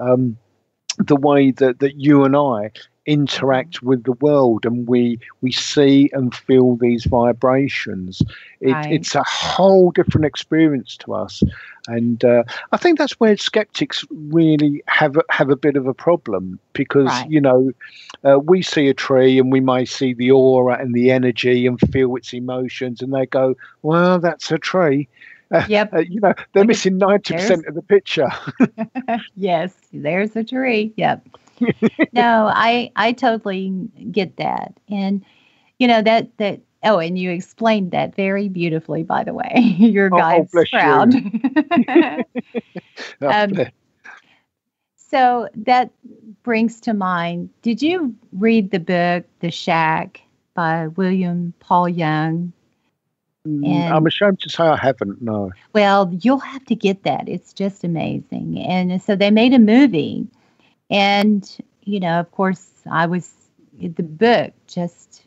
the way that you and I, interact with the world, and we see and feel these vibrations. It's a whole different experience to us, and I think that's where skeptics really have a bit of a problem, because we see a tree and we may see the aura and the energy and feel its emotions, and they go, well, that's a tree. Yep. They're missing 90% of the picture. Yes, there's a tree. Yep. No, I totally get that. And that oh, and you explained that very beautifully, by the way. Your guide's proud. So that brings to mind, did you read the book The Shack by William Paul Young? And I'm ashamed to say I haven't, no. Well, you'll have to get that. It's just amazing. And so they made a movie. And, of course, the book just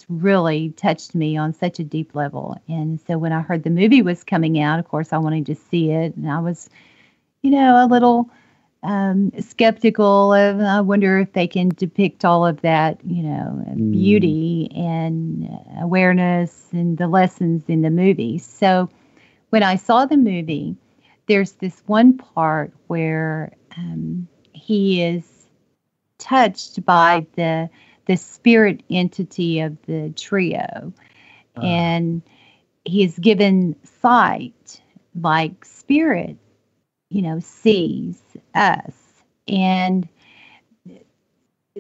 really touched me on such a deep level. And so when I heard the movie was coming out, of course, I wanted to see it. And I was, a little skeptical of, I wonder if they can depict all of that, beauty and awareness and the lessons in the movie. So when I saw the movie, there's this one part where he is touched by the spirit entity of the trio, and he is given sight like spirit sees us. And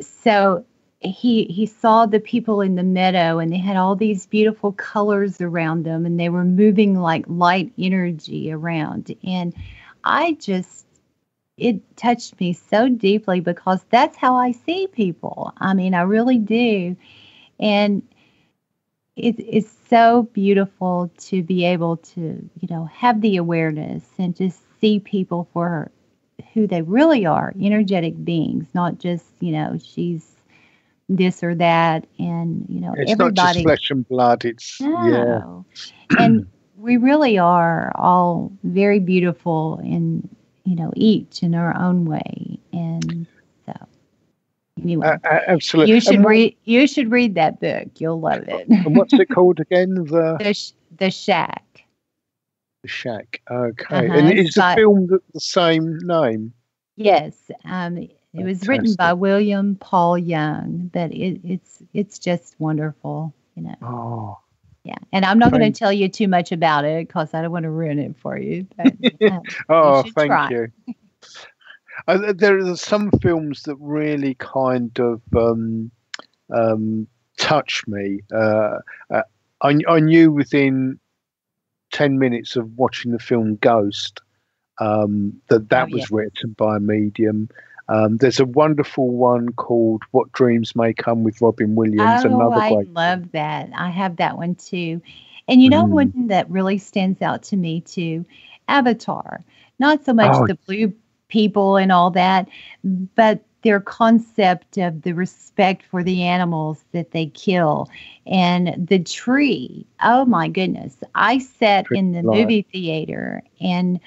so he saw the people in the meadow, and they had all these beautiful colors around them, and they were moving like light energy around. And it touched me so deeply, because that's how I see people. I mean, I really do. And it's so beautiful to be able to, have the awareness and just see people for who they really are, energetic beings, not just, she's this or that. And, it's everybody. Not just flesh and blood. It's, no. And we really are all very beautiful in, each in our own way. And so anyway, absolutely. You should read that book. You'll love it. And what's it called again? The Shack. The Shack. Okay. And is the film the same name? Yes. It was written by William Paul Young, but it's just wonderful, Oh. Yeah. And I'm not going to tell you too much about it, because I don't want to ruin it for you. But, thank you. There are some films that really kind of touch me. I knew within 10 minutes of watching the film Ghost that was written by a medium. There's a wonderful one called What Dreams May Come with Robin Williams. I love that. I have that one too. And one that really stands out to me too, Avatar. Not so much the blue people and all that, but their concept of the respect for the animals that they kill, and the tree. Oh my goodness. I sat in the movie theater and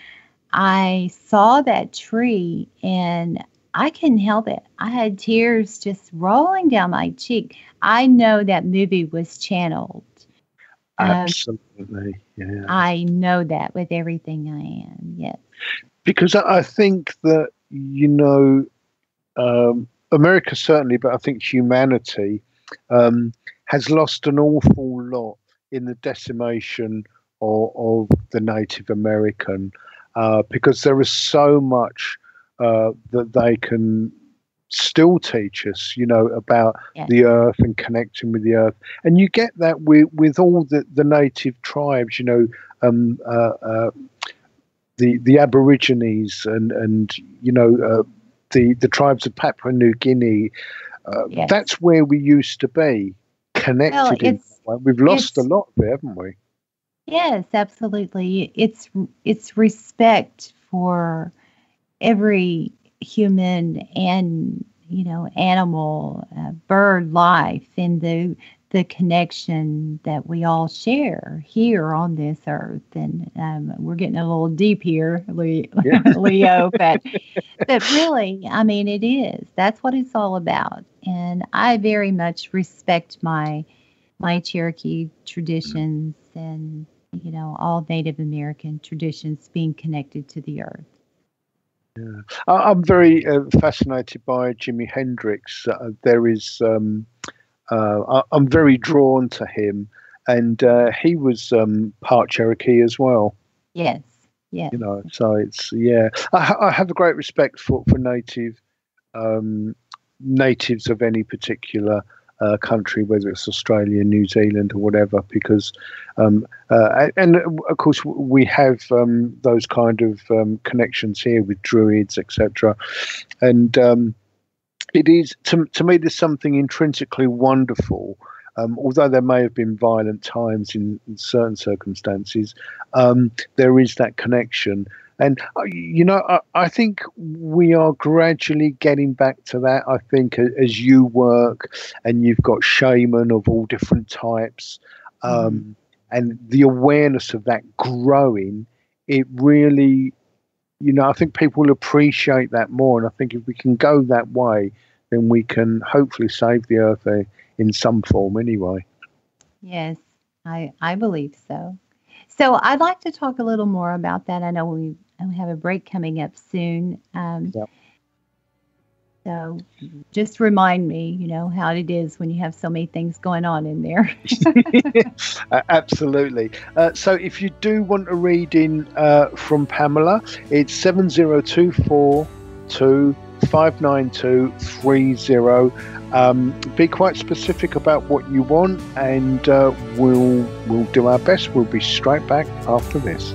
I saw that tree, and I couldn't help it. I had tears just rolling down my cheek. I know that movie was channeled. Absolutely. Yeah. I know that with everything I am. Yes. Because I think that, America certainly, but I think humanity has lost an awful lot in the decimation of the Native American, because there is so much that they can still teach us, about the earth and connecting with the earth. And you get that with all the native tribes, the Aborigines and the tribes of Papua New Guinea. That's where we used to be connected. We've lost a lot of it, haven't we? Yes, absolutely. It's respect for every human and animal, bird life, and the connection that we all share here on this earth. And we're getting a little deep here, Leo, but really, I mean, it is. That's what it's all about. and I very much respect my Cherokee traditions and, all Native American traditions being connected to the earth. Yeah. I'm very fascinated by Jimi Hendrix. I'm very drawn to him, and he was part Cherokee as well. Yes. Yeah. So it's I have a great respect for natives of any particular country, whether it's Australia, New Zealand, or whatever, because and of course we have those kind of connections here with druids, etc. And it is to me there's something intrinsically wonderful. Although there may have been violent times in certain circumstances, there is that connection. And, I think we are gradually getting back to that. I think as you work and you've got shaman of all different types, and the awareness of that growing, it really, I think people will appreciate that more. And I think if we can go that way, then we can hopefully save the earth in some form anyway. Yes, I believe so. So I'd like to talk a little more about that. I know we have a break coming up soon. Yep. So just remind me, how it is when you have so many things going on in there. Absolutely. So if you do want a reading from Pamela, it's 7024259230. Be quite specific about what you want, and we'll do our best. We'll be straight back after this.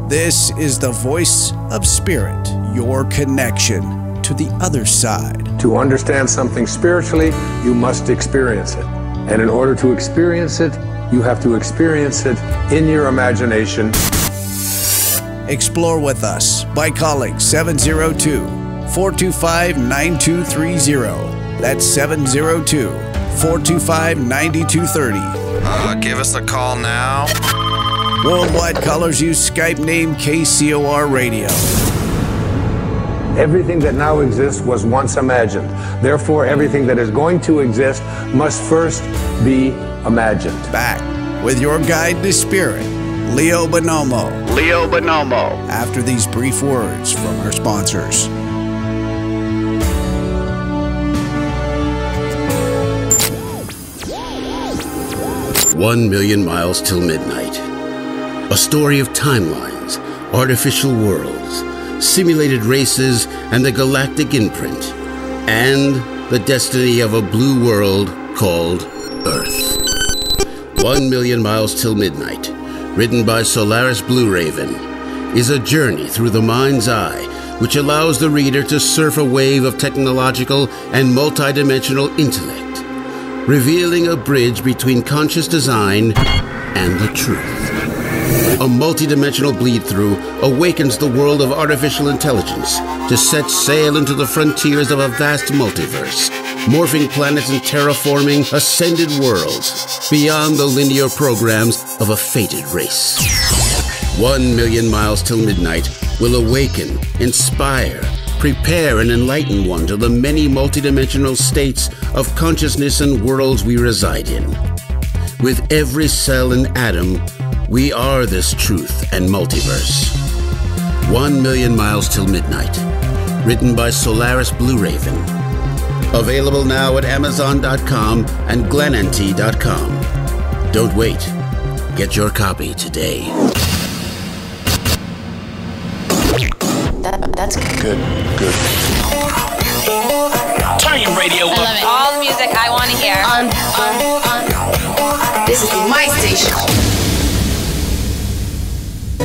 This is the voice of spirit, your connection to the other side. To understand something spiritually, you must experience it. And in order to experience it, you have to experience it in your imagination. Explore with us by calling 702-425-9230. That's 702-425-9230. Give us a call now. Worldwide Callers use Skype name KCOR Radio. Everything that now exists was once imagined. Therefore, everything that is going to exist must first be imagined. Back with your guide to spirit, Leo Bonomo. Leo Bonomo. After these brief words from our sponsors. "1 Million Miles Till Midnight." A story of timelines, artificial worlds, simulated races, and the galactic imprint, and the destiny of a blue world called Earth. 1 Million Miles Till Midnight, written by Solaris Blue Raven, is a journey through the mind's eye which allows the reader to surf a wave of technological and multidimensional intellect, revealing a bridge between conscious design and the truth. A multidimensional bleed-through awakens the world of artificial intelligence to set sail into the frontiers of a vast multiverse, morphing planets and terraforming ascended worlds beyond the linear programs of a fated race. 1 Million Miles Till Midnight will awaken, inspire, prepare, and enlighten one to the many multidimensional states of consciousness and worlds we reside in. With every cell and atom, we are this truth and multiverse. 1 Million Miles Till Midnight, written by Solaris Blue Raven. Available now at Amazon.com and GlenNT.com. Don't wait. Get your copy today. That's good. Turn your radio up. I love it. All the music I want to hear. This is my station.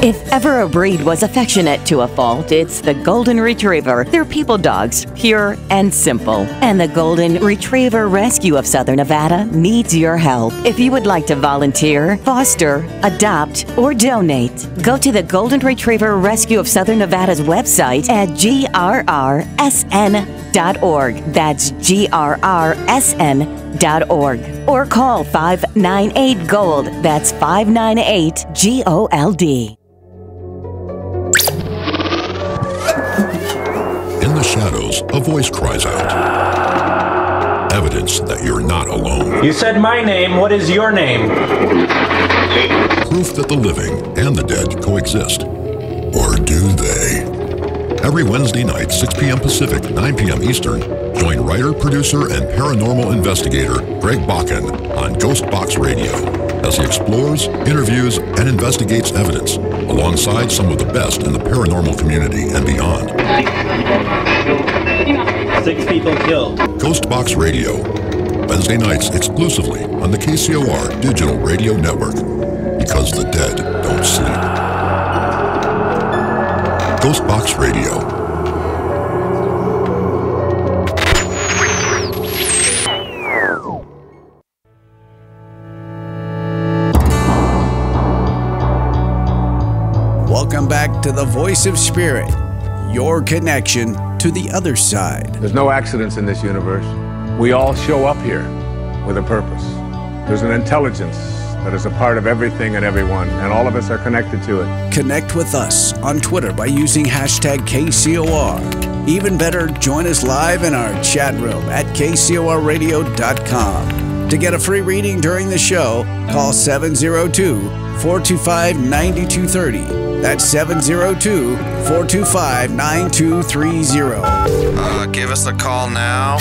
If ever a breed was affectionate to a fault, it's the Golden Retriever. They're people dogs, pure and simple. And the Golden Retriever Rescue of Southern Nevada needs your help. If you would like to volunteer, foster, adopt, or donate, go to the Golden Retriever Rescue of Southern Nevada's website at grrsn.org. That's grrsn.org. Or call 598-GOLD. That's 598-GOLD. shadows, a voice cries out. Evidence that you're not alone. You said my name. What is your name? Proof that the living and the dead coexist. Or do they? Every Wednesday night, 6 p.m. Pacific, 9 p.m. Eastern, join writer, producer, and paranormal investigator Greg Bakken on Ghost Box Radio as he explores, interviews, and investigates evidence alongside some of the best in the paranormal community and beyond. 6 people killed. Ghost Box Radio, Wednesday nights exclusively on the KCOR Digital Radio Network, because the dead don't sleep. Ghost Box Radio. Welcome back to the Voice of Spirit, your connection to the other side. There's no accidents in this universe. We all show up here with a purpose. There's an intelligence that is a part of everything and everyone, and all of us are connected to it. Connect with us on Twitter by using hashtag KCOR. Even better, join us live in our chat room at kcorradio.com. To get a free reading during the show, call 702-425-9230. That's 702-425-9230. Give us a call now.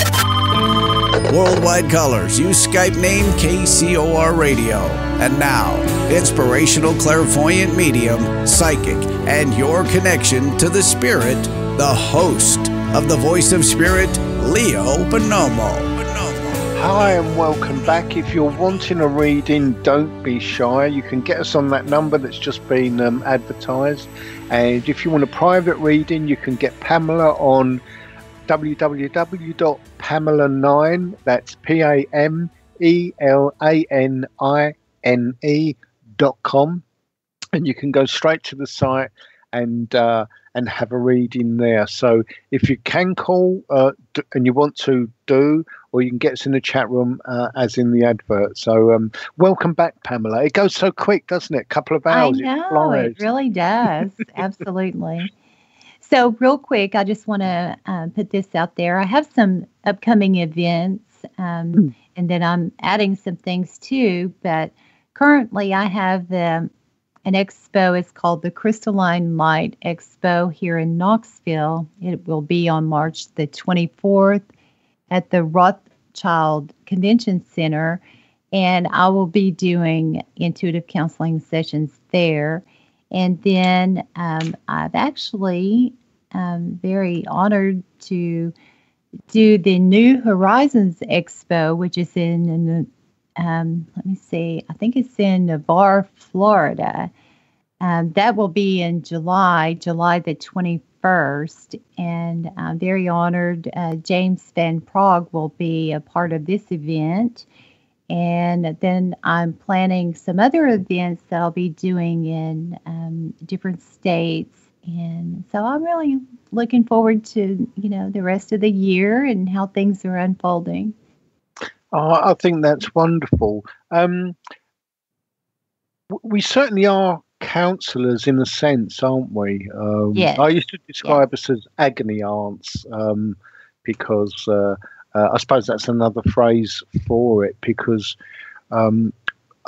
Worldwide callers, use Skype name KCOR Radio. And now, inspirational clairvoyant medium, psychic, and your connection to the spirit, the host of the Voice of Spirit, Leo Bonomo. Hi and welcome back. If you're wanting a reading, don't be shy. You can get us on that number that's just been advertised. And if you want a private reading, you can get Pamela on www.pamela9, that's PAMELANINE.com, and you can go straight to the site and have a reading there. So if you can call and you want to do, or you can get us in the chat room as in the advert. So welcome back, Pamela. It goes so quick, doesn't it? A couple of hours. I know, it really does. Absolutely. So real quick, I just want to put this out there. I have some upcoming events, and then I'm adding some things too. But currently I have an expo. It's called the Crystalline Light Expo here in Knoxville. It will be on March the 24th at the Rothschild Convention Center. And I will be doing intuitive counseling sessions there. And then I've actually very honored to do the New Horizons Expo, which is in let me see, I think it's in Navarre, Florida. That will be in July the 21st. And I'm very honored. James Van Prague will be a part of this event. And then I'm planning some other events that I'll be doing in different states. And so I'm really looking forward to, the rest of the year and how things are unfolding. I think that's wonderful. We certainly are counsellors in a sense, aren't we? Yes. I used to describe us as agony aunts because I suppose that's another phrase for it, because a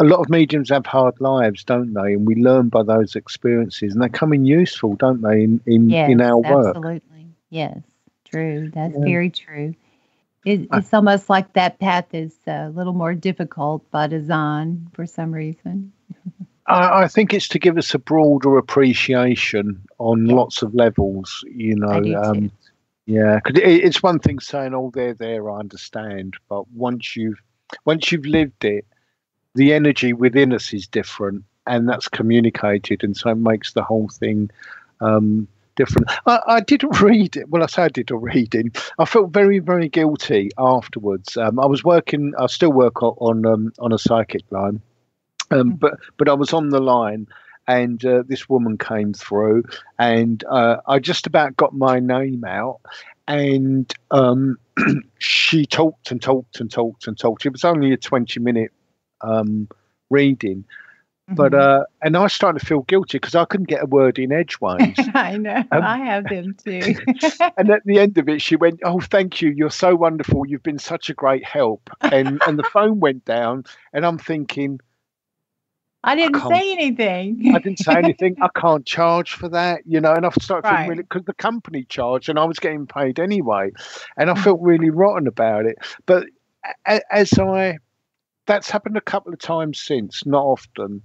lot of mediums have hard lives, don't they? And we learn by those experiences, and they come in useful, don't they, in our work? Absolutely. Yes, true. That's very true. It's almost like that path is a little more difficult by design for some reason. I think it's to give us a broader appreciation on lots of levels, I do too. Yeah, because it's one thing saying, "Oh, they're there, I understand," but once you've lived it, the energy within us is different, and that's communicated, and so it makes the whole thing different. I did a reading. Well, I say I did a reading. I felt very, very guilty afterwards. I still work on a psychic line, but I was on the line, and this woman came through, and I just about got my name out, and she talked and talked and talked and talked. It was only a 20-minute reading, But and I started to feel guilty because I couldn't get a word in edgeways. I know. I have them too. And at the end of it, she went, "Oh, thank you. You're so wonderful. You've been such a great help." And the phone went down, and I'm thinking, I didn't say anything. I didn't say anything. I can't charge for that, you know. And I started feeling Right. really, because the company charged, and I was getting paid anyway, and I felt really rotten about it. But that's happened a couple of times since, not often.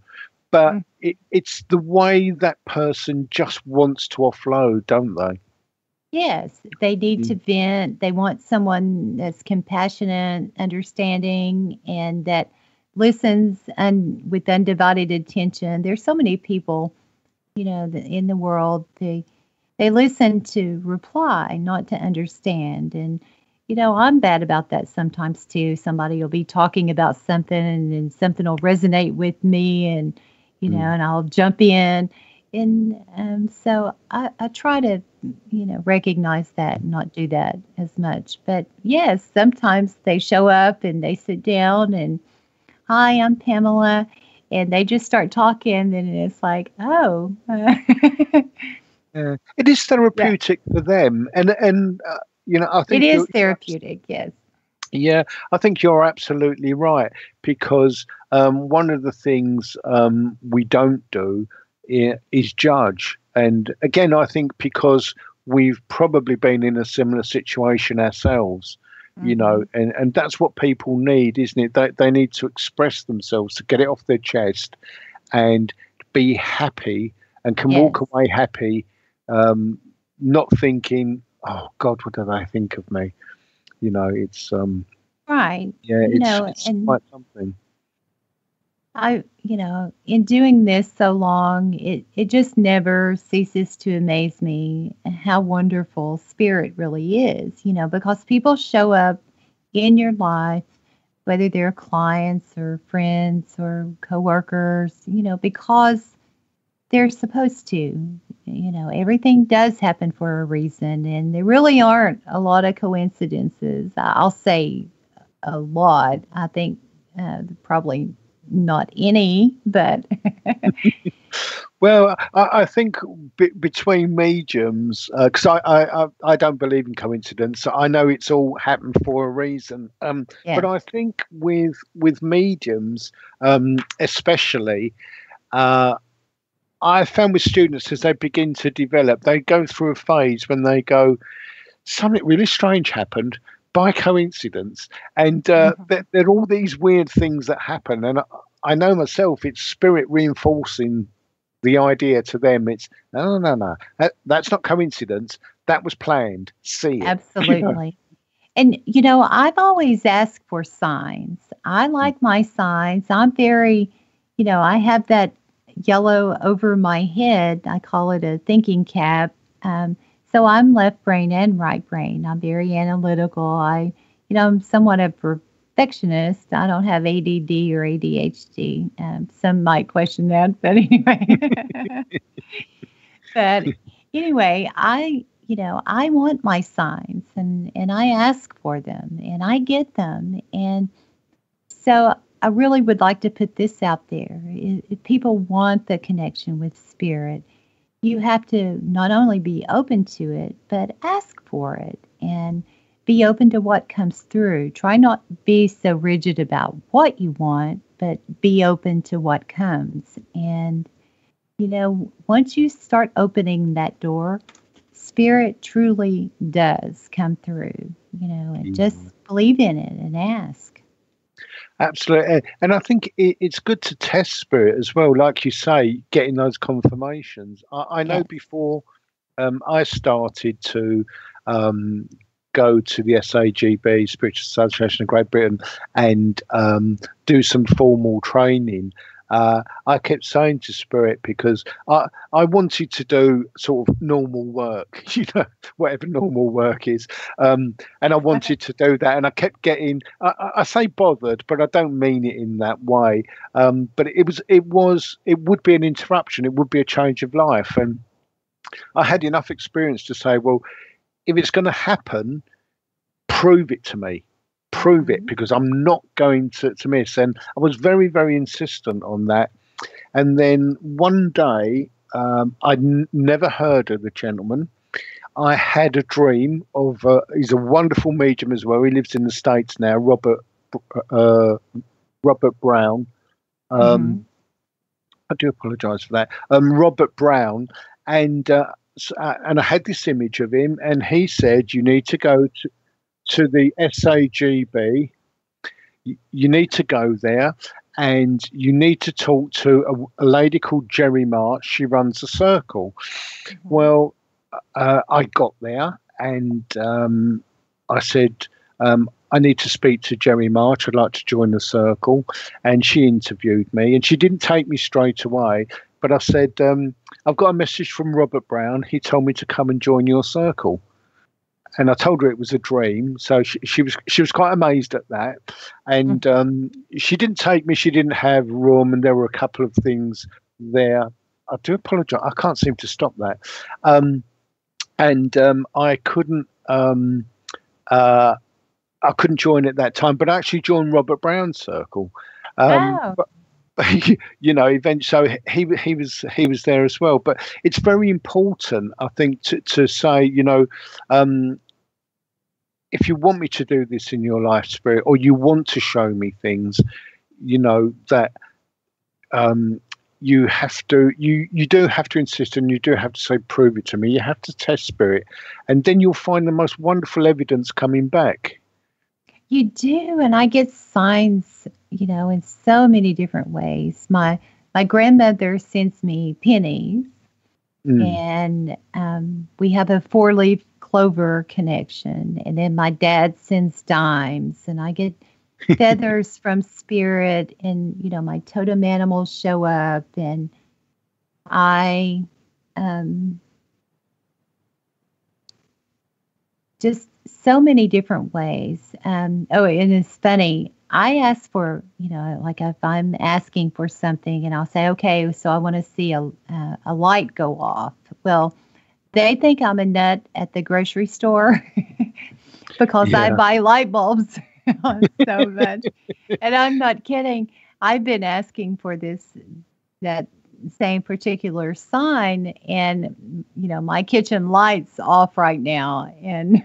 But it's the way that person just wants to offload, don't they? Yes, they need to vent. They want someone that's compassionate, understanding, and that listens and with undivided attention. There's so many people, you know, in the world. They listen to reply, not to understand. And you know, I'm bad about that sometimes too. Somebody will be talking about something, and then something will resonate with me, and you know, and I'll jump in. And so I try to, you know, recognize that and not do that as much. But yes, sometimes they show up and they sit down and, "Hi, I'm Pamela," and they just start talking, and it's like, oh. Yeah. It is therapeutic for them, and you know, I think it is therapeutic. Yes. Yeah, I think you're absolutely right, because one of the things we don't do is judge. And again, I think because we've probably been in a similar situation ourselves, you know, and that's what people need, isn't it? They need to express themselves, to get it off their chest and be happy, and can walk away happy, not thinking, "Oh God, what do they think of me?" You know, it's right. yeah, You know, it's and quite something. you know, in doing this so long, it just never ceases to amaze me how wonderful spirit really is, you know, because people show up in your life, whether they're clients or friends or coworkers, you know, because they're supposed to. You know, everything does happen for a reason, and there really aren't a lot of coincidences. I'll say a lot. I think probably not any, but Well, I think between mediums, because I don't believe in coincidence. I know it's all happened for a reason. But I think with mediums, especially, I found with students, as they begin to develop, they go through a phase when they go, something really strange happened by coincidence, and there are all these weird things that happen. And I know myself, it's spirit reinforcing the idea to them. It's no, that's not coincidence. That was planned. See it. absolutely. And, you know, I've always asked for signs. I like my signs. I'm very, you know, I have that yellow over my head. I call it a thinking cap. So I'm left brain and right brain. I'm very analytical. You know, I'm somewhat a perfectionist. I don't have ADD or ADHD. Some might question that, but anyway. But anyway, you know, I want my signs, and I ask for them, and I get them. And so I really would like to put this out there. If people want the connection with spirit, you have to not only be open to it, but ask for it and be open to what comes through. Try not be so rigid about what you want, but be open to what comes. And, you know, once you start opening that door, spirit truly does come through, you know, and just believe in it and ask. Absolutely. And I think it's good to test spirit as well. Like you say, getting those confirmations. I know before I started to go to the SAGB, Spiritual Association of Great Britain, and do some formal training. I kept saying to spirit, because I wanted to do sort of normal work, you know, whatever normal work is, and I wanted to do that, and I kept getting, I say bothered, but I don't mean it in that way. But it would be an interruption. It would be a change of life, and I had enough experience to say, well, if it's going to happen, prove it to me. Prove it, because I'm not going to miss. And I was very, very insistent on that. And then one day, I'd never heard of the gentleman. I had a dream of, he's a wonderful medium as well. He lives in the States now, Robert Brown. I do apologise for that. Robert Brown. And I had this image of him, and he said, you need to go to the SAGB. You need to go there, and you need to talk to a lady called Jerry March. She runs a circle. Well, I got there, and I said, I need to speak to Jerry March. I'd like to join the circle. And she interviewed me, and she didn't take me straight away. But I said, I've got a message from Robert Brown. He told me to come and join your circle. And I told her it was a dream. So she was quite amazed at that. And she didn't take me. She didn't have room. And there were a couple of things there. I do apologize. I can't seem to stop that. I couldn't join at that time, but I actually joined Robert Brown's circle. But, you know, eventually, so he was there as well. But it's very important, I think, to say, you know, if you want me to do this in your life, Spirit, or you want to show me things, you know, that you have to, you do have to insist, and you do have to say, prove it to me. You have to test Spirit, and then you'll find the most wonderful evidence coming back. You do, and I get signs, you know, in so many different ways. My grandmother sends me pennies, and we have a 4-leaf clover connection, and then my dad sends dimes, and I get feathers from Spirit, and you know, my totem animals show up, and I just so many different ways. And it's funny. I ask for, you know, like if I'm asking for something, and I'll say, okay, so I want to see a light go off. Well, they think I'm a nut at the grocery store because I buy light bulbs so much. And I'm not kidding. I've been asking for that same particular sign, and you know, my kitchen light's off right now, and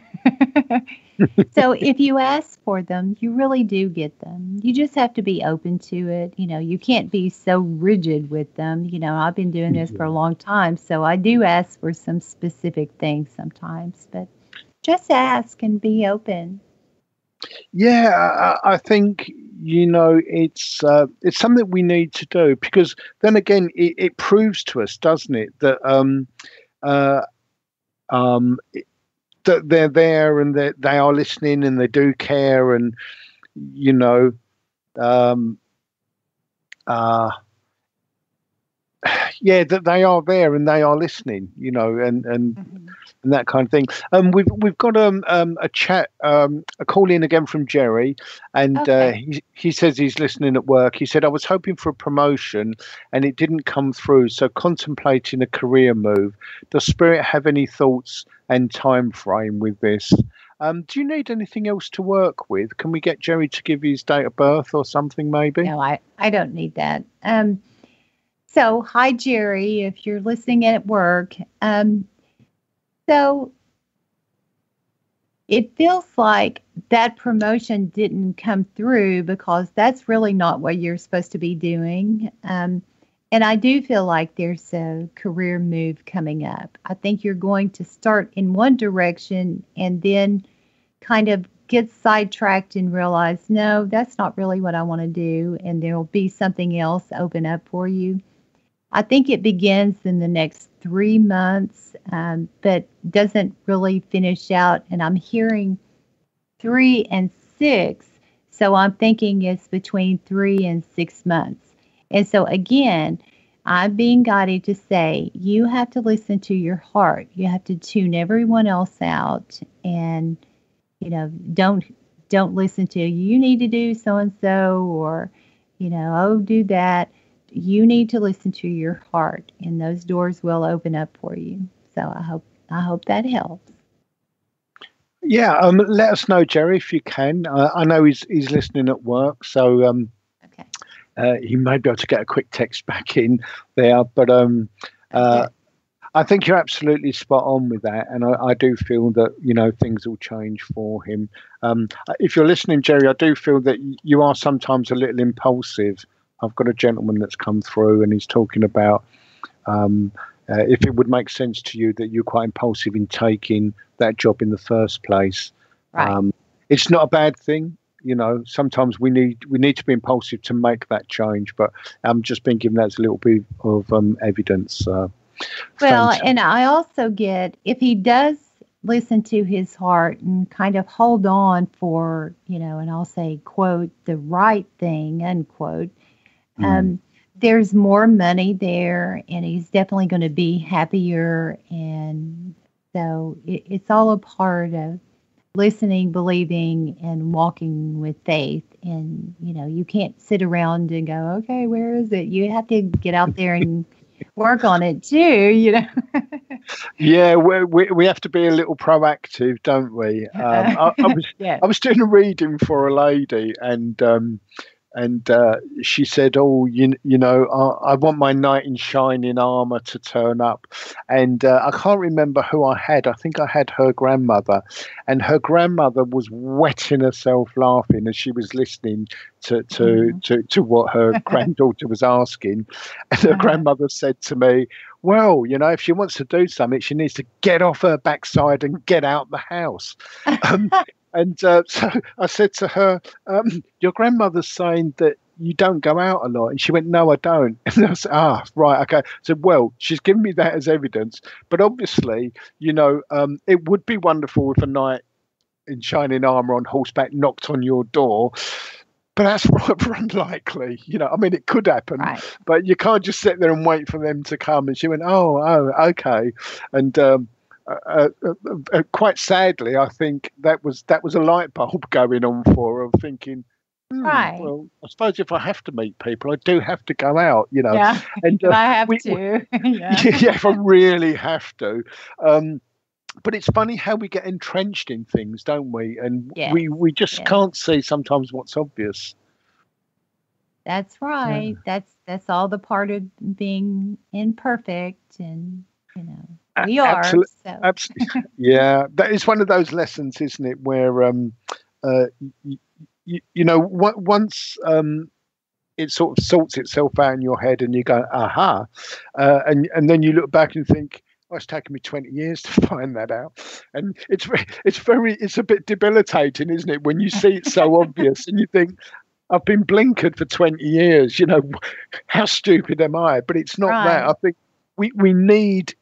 so if you ask for them, you really do get them. You just have to be open to it. You know, you can't be so rigid with them. You know, I've been doing this for a long time, so I do ask for some specific things sometimes, but just ask and be open. Yeah, I think, you know, it's something we need to do, because then again, it proves to us, doesn't it, that that they're there, and that they are listening, and they do care, and you know, yeah, that they are there and they are listening, you know, and that kind of thing. We've got a chat, a call in again from Jerry, and he says he's listening at work. He said, I was hoping for a promotion and it didn't come through, so contemplating a career move. Does Spirit have any thoughts and time frame with this? Do you need anything else to work with? Can we get Jerry to give you his date of birth or something, maybe? No, I don't need that. So, hi, Jerry, if you're listening at work. So it feels like that promotion didn't come through because that's really not what you're supposed to be doing. And I do feel like there's a career move coming up. I think you're going to start in one direction and then kind of get sidetracked and realize, no, that's not really what I want to do. And there'll be something else open up for you. I think it begins in the next 3 months, but doesn't really finish out. And I'm hearing 3 and 6. So I'm thinking it's between 3 and 6 months. And so again, I'm being guided to say, you have to listen to your heart. You have to tune everyone else out, and, you know, don't listen to, you need to do so-and-so, or, you know, oh, do that. You need to listen to your heart, and those doors will open up for you. So I hope that helps. Yeah, let us know, Jerry, if you can. I know he's listening at work, so he may be able to get a quick text back in there. But I think you're absolutely spot on with that, and I do feel that things will change for him. If you're listening, Jerry, I do feel that you are sometimes a little impulsive. I've got a gentleman that's come through, and he's talking about if it would make sense to you that you're quite impulsive in taking that job in the first place. Right. It's not a bad thing. Sometimes we need to be impulsive to make that change, but I'm just being given that as a little bit of evidence. Well, and I also get, if he does listen to his heart and kind of hold on for, and I'll say, quote, the right thing, unquote, there's more money there, and he's definitely going to be happier. And so it's all a part of listening, believing, and walking with faith. And, you can't sit around and go, okay, where is it? You have to get out there and work on it too, Yeah, we have to be a little proactive, don't we? I was doing a reading for a lady, and she said, "Oh, I want my knight in shining armor to turn up," and I can't remember who I had. I think I had her grandmother, and her grandmother was wetting herself laughing as she was listening to what her granddaughter was asking, and her grandmother said to me, "Well, if she wants to do something, she needs to get off her backside and get out the house." And so I said to her, "Your grandmother's saying that you don't go out a lot." And she went, "No, I don't." And I said, right, okay. So, well, she's given me that as evidence. But obviously, it would be wonderful if a knight in shining armor on horseback knocked on your door. But that's rather unlikely. It could happen, right, but you can't just sit there and wait for them to come. And she went, oh, okay. And quite sadly, I think that was a light bulb going on for her, thinking, right. Well, I suppose if I have to meet people, I do have to go out, Yeah, and if I have to. Yeah, if I really have to. But it's funny how we get entrenched in things, don't we? And we just can't see sometimes what's obvious. That's right. Yeah. That's all the part of being imperfect, and we are. Absolutely. Yeah, that is one of those lessons, isn't it? Where once it sort of sorts itself out in your head, and you go, aha, and then you look back and think, it's taken me 20 years to find that out, and it's a bit debilitating, isn't it, when you see it so obvious, and you think, I've been blinkered for 20 years. How stupid am I? But it's not that. I think we need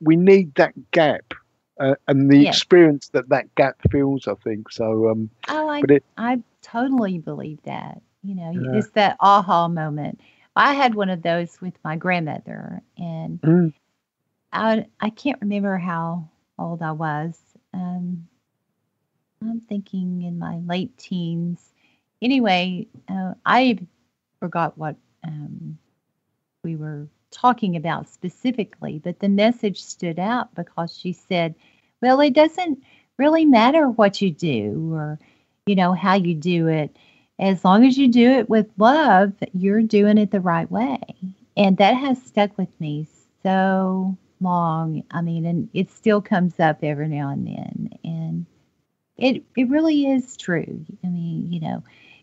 that gap, and the experience that gap fills. I think so. I totally believe that. It's that aha moment. I had one of those with my grandmother, and I can't remember how old I was. I'm thinking in my late teens. Anyway, I forgot what we were talking about specifically, but the message stood out because she said, well, it doesn't really matter what you do or, how you do it. As long as you do it with love, you're doing it the right way. And that has stuck with me so long. And it still comes up every now and then. And it really is true.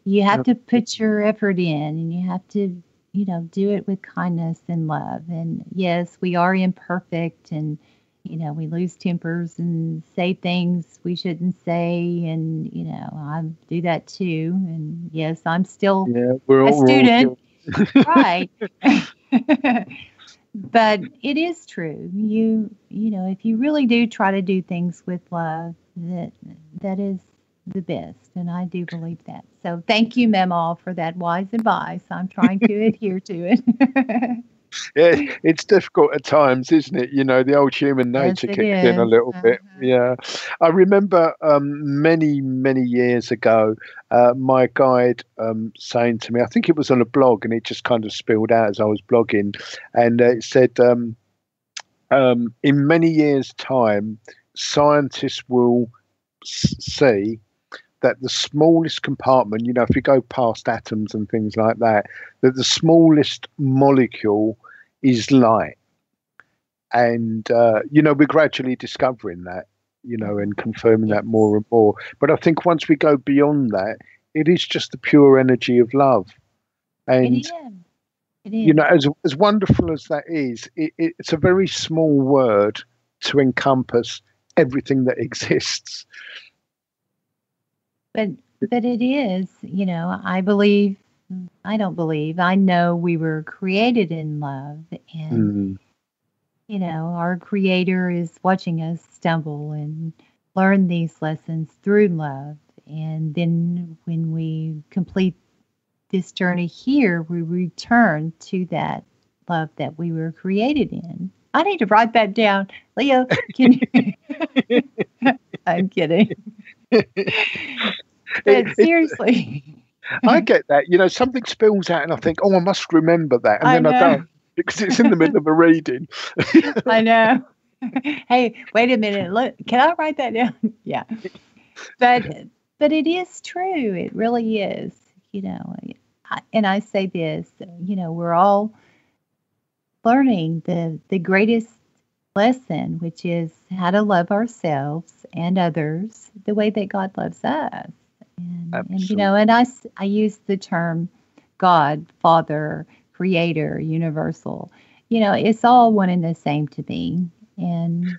You have to put your effort in, and you have to, do it with kindness and love. And yes, we are imperfect, and, we lose tempers and say things we shouldn't say. And, I do that too. And yes, I'm still a student. Right. But it is true. If you really do try to do things with love, that is the best. And I do believe that. So thank you, Mema, for that wise advice. I'm trying to adhere to it. Yeah, it's difficult at times, isn't it? The old human nature kicks in a little bit. Yeah. I remember many, many years ago, my guide saying to me, I think it was on a blog, and it just kind of spilled out as I was blogging. And it said, in many years' time, scientists will see that the smallest compartment, you know, if you go past atoms and things like that, that the smallest molecule is light. And, you know, we're gradually discovering that, you know, and confirming that more and more. But I think once we go beyond that, it is just the pure energy of love. And, It is. you know, as wonderful as that is, it's a very small word to encompass everything that exists. But it is, you know, I know we were created in love, and you know, our creator is watching us stumble and learn these lessons through love. And then when we complete this journey here, we return to that love that we were created in. I need to write that down. Leo, can you? I'm kidding. But seriously. I get that. You know, something spills out and I think, oh, I must remember that. And then I don't, because it's in the middle of a reading. I know. Hey, wait a minute. Look, can I write that down? Yeah. But it is true. It really is. You know, and I say this, you know, we're all learning the greatest lesson, which is how to love ourselves and others the way that God loves us. And you know, and I use the term God, Father, Creator, Universal. You know, it's all one and the same to me. And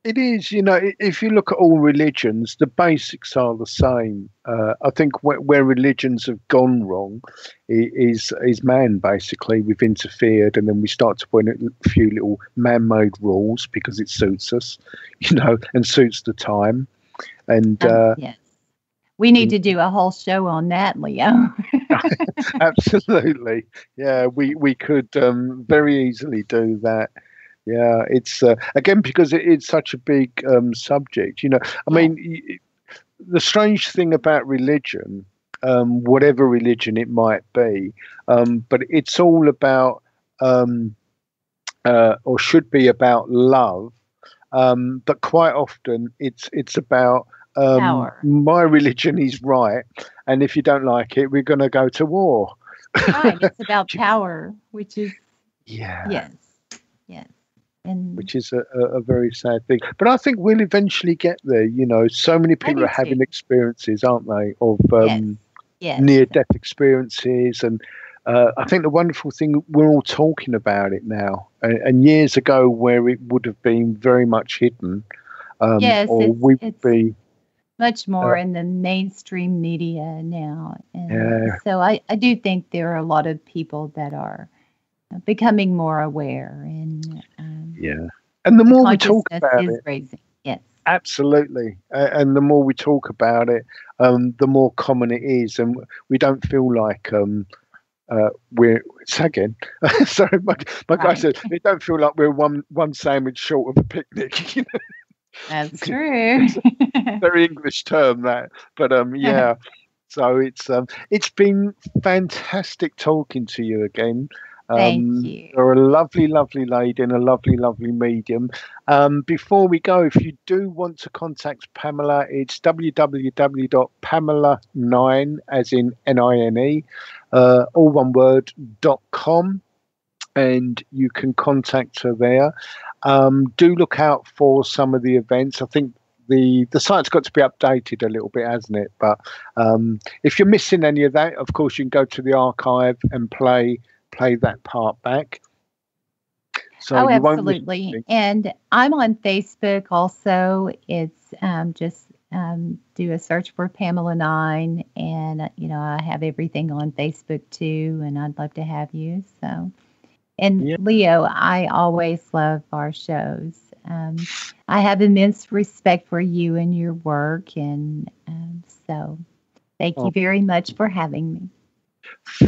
it is, you know, if you look at all religions, the basics are the same. I think where religions have gone wrong is man, basically. We've interfered, and then we start to put in a few little man-made rules because it suits us, you know, and suits the time. And yes. We need to do a whole show on that, Leo. Absolutely. Yeah, we could very easily do that. Yeah, it's again, because it's such a big subject. You know, I mean, the strange thing about religion, whatever religion it might be, but it's all about or should be about love. But quite often it's about power. My religion is right, and if you don't like it, we're going to go to war. Right, it's about power, which is yes. And which is a very sad thing. But I think we'll eventually get there. You know, so many people are having experiences, aren't they, of near-death experiences. And I think the wonderful thing, we're all talking about it now. And years ago, where it would have been very much hidden, it's much more in the mainstream media now. And so I do think there are a lot of people that are becoming more aware, and and the more we talk about is it, raising. Yes, absolutely, and the more we talk about it, the more common it is, and we don't feel like we're again. Sorry, my guy said we don't feel like we're one sandwich short of a picnic. You know? That's true. Very English term that, but yeah. So it's been fantastic talking to you again. Thank you. You're a lovely, lovely lady and a lovely, lovely medium. Before we go, if you do want to contact Pamela, it's www.pamela9, as in NINE, all one word, .com, and you can contact her there. Do look out for some of the events. I think the site's got to be updated a little bit, hasn't it? But if you're missing any of that, of course, you can go to the archive and play that part back. So absolutely. And I'm on Facebook also. It's just do a search for Pamela 9, and you know, I have everything on Facebook too, and I'd love to have you. So, and Leo, I always love our shows. I have immense respect for you and your work, and so thank you very much for having me.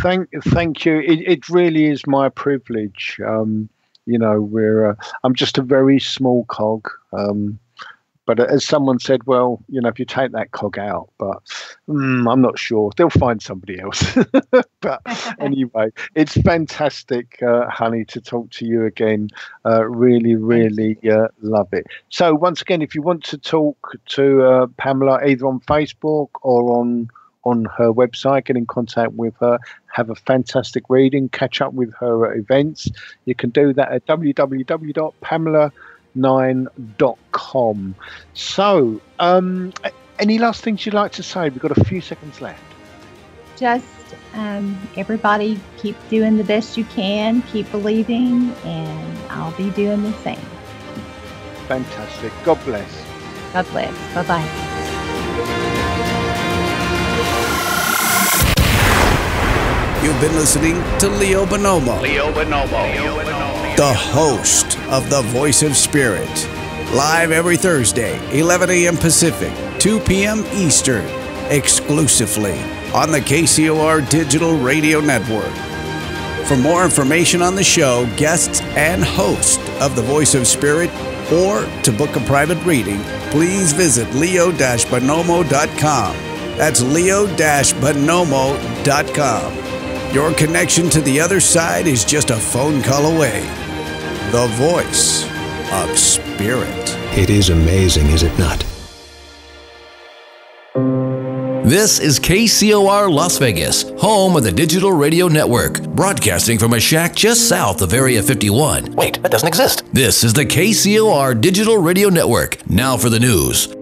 Thank you. It really is my privilege. You know, I'm just a very small cog, But as someone said, well, if you take that cog out, but I'm not sure. They'll find somebody else. But anyway, it's fantastic, Honey, to talk to you again. Really, really love it. So once again, if you want to talk to Pamela, either on Facebook or on her website, get in contact with her, have a fantastic reading, catch up with her at events, you can do that at www.pamela9.com. So, any last things you'd like to say? We've got a few seconds left. Just everybody keep doing the best you can, keep believing, and I'll be doing the same. Fantastic. God bless. God bless. Bye-bye. You've been listening to Leo Bonomo, the host of The Voice of Spirit. Live every Thursday, 11 a.m. Pacific, 2 p.m. Eastern, exclusively on the KCOR Digital Radio Network. For more information on the show, guests, and host of The Voice of Spirit, or to book a private reading, please visit leo-bonomo.com. That's leo-bonomo.com. Your connection to the other side is just a phone call away. The Voice of Spirit. It is amazing, is it not? This is KCOR Las Vegas, home of the Digital Radio Network, broadcasting from a shack just south of Area 51. Wait, that doesn't exist. This is the KCOR Digital Radio Network. Now for the news.